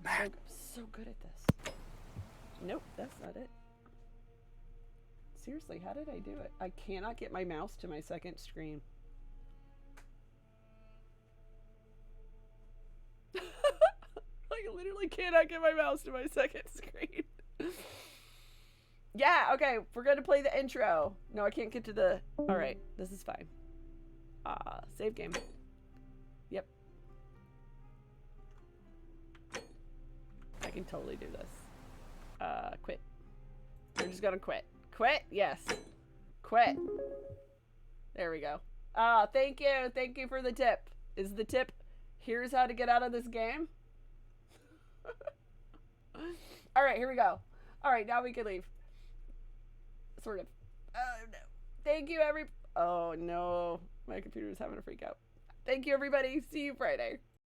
I'm so good at this. Nope, that's not it. Seriously, how did I do it? I cannot get my mouse to my second screen. I literally cannot get my mouse to my second screen. Yeah, okay, we're gonna play the intro. No, I can't get to the... Alright, this is fine. Save game. Yep. I can totally do this. Quit. We're just gonna quit. Quit? Yes. Quit. There we go. Thank you. Thank you for the tip. Is the tip, here's how to get out of this game? Alright, here we go. Alright, now we can leave. Sort of. Oh, no. Thank you, Oh, no. My computer is having a freak out. Thank you, everybody. See you Friday.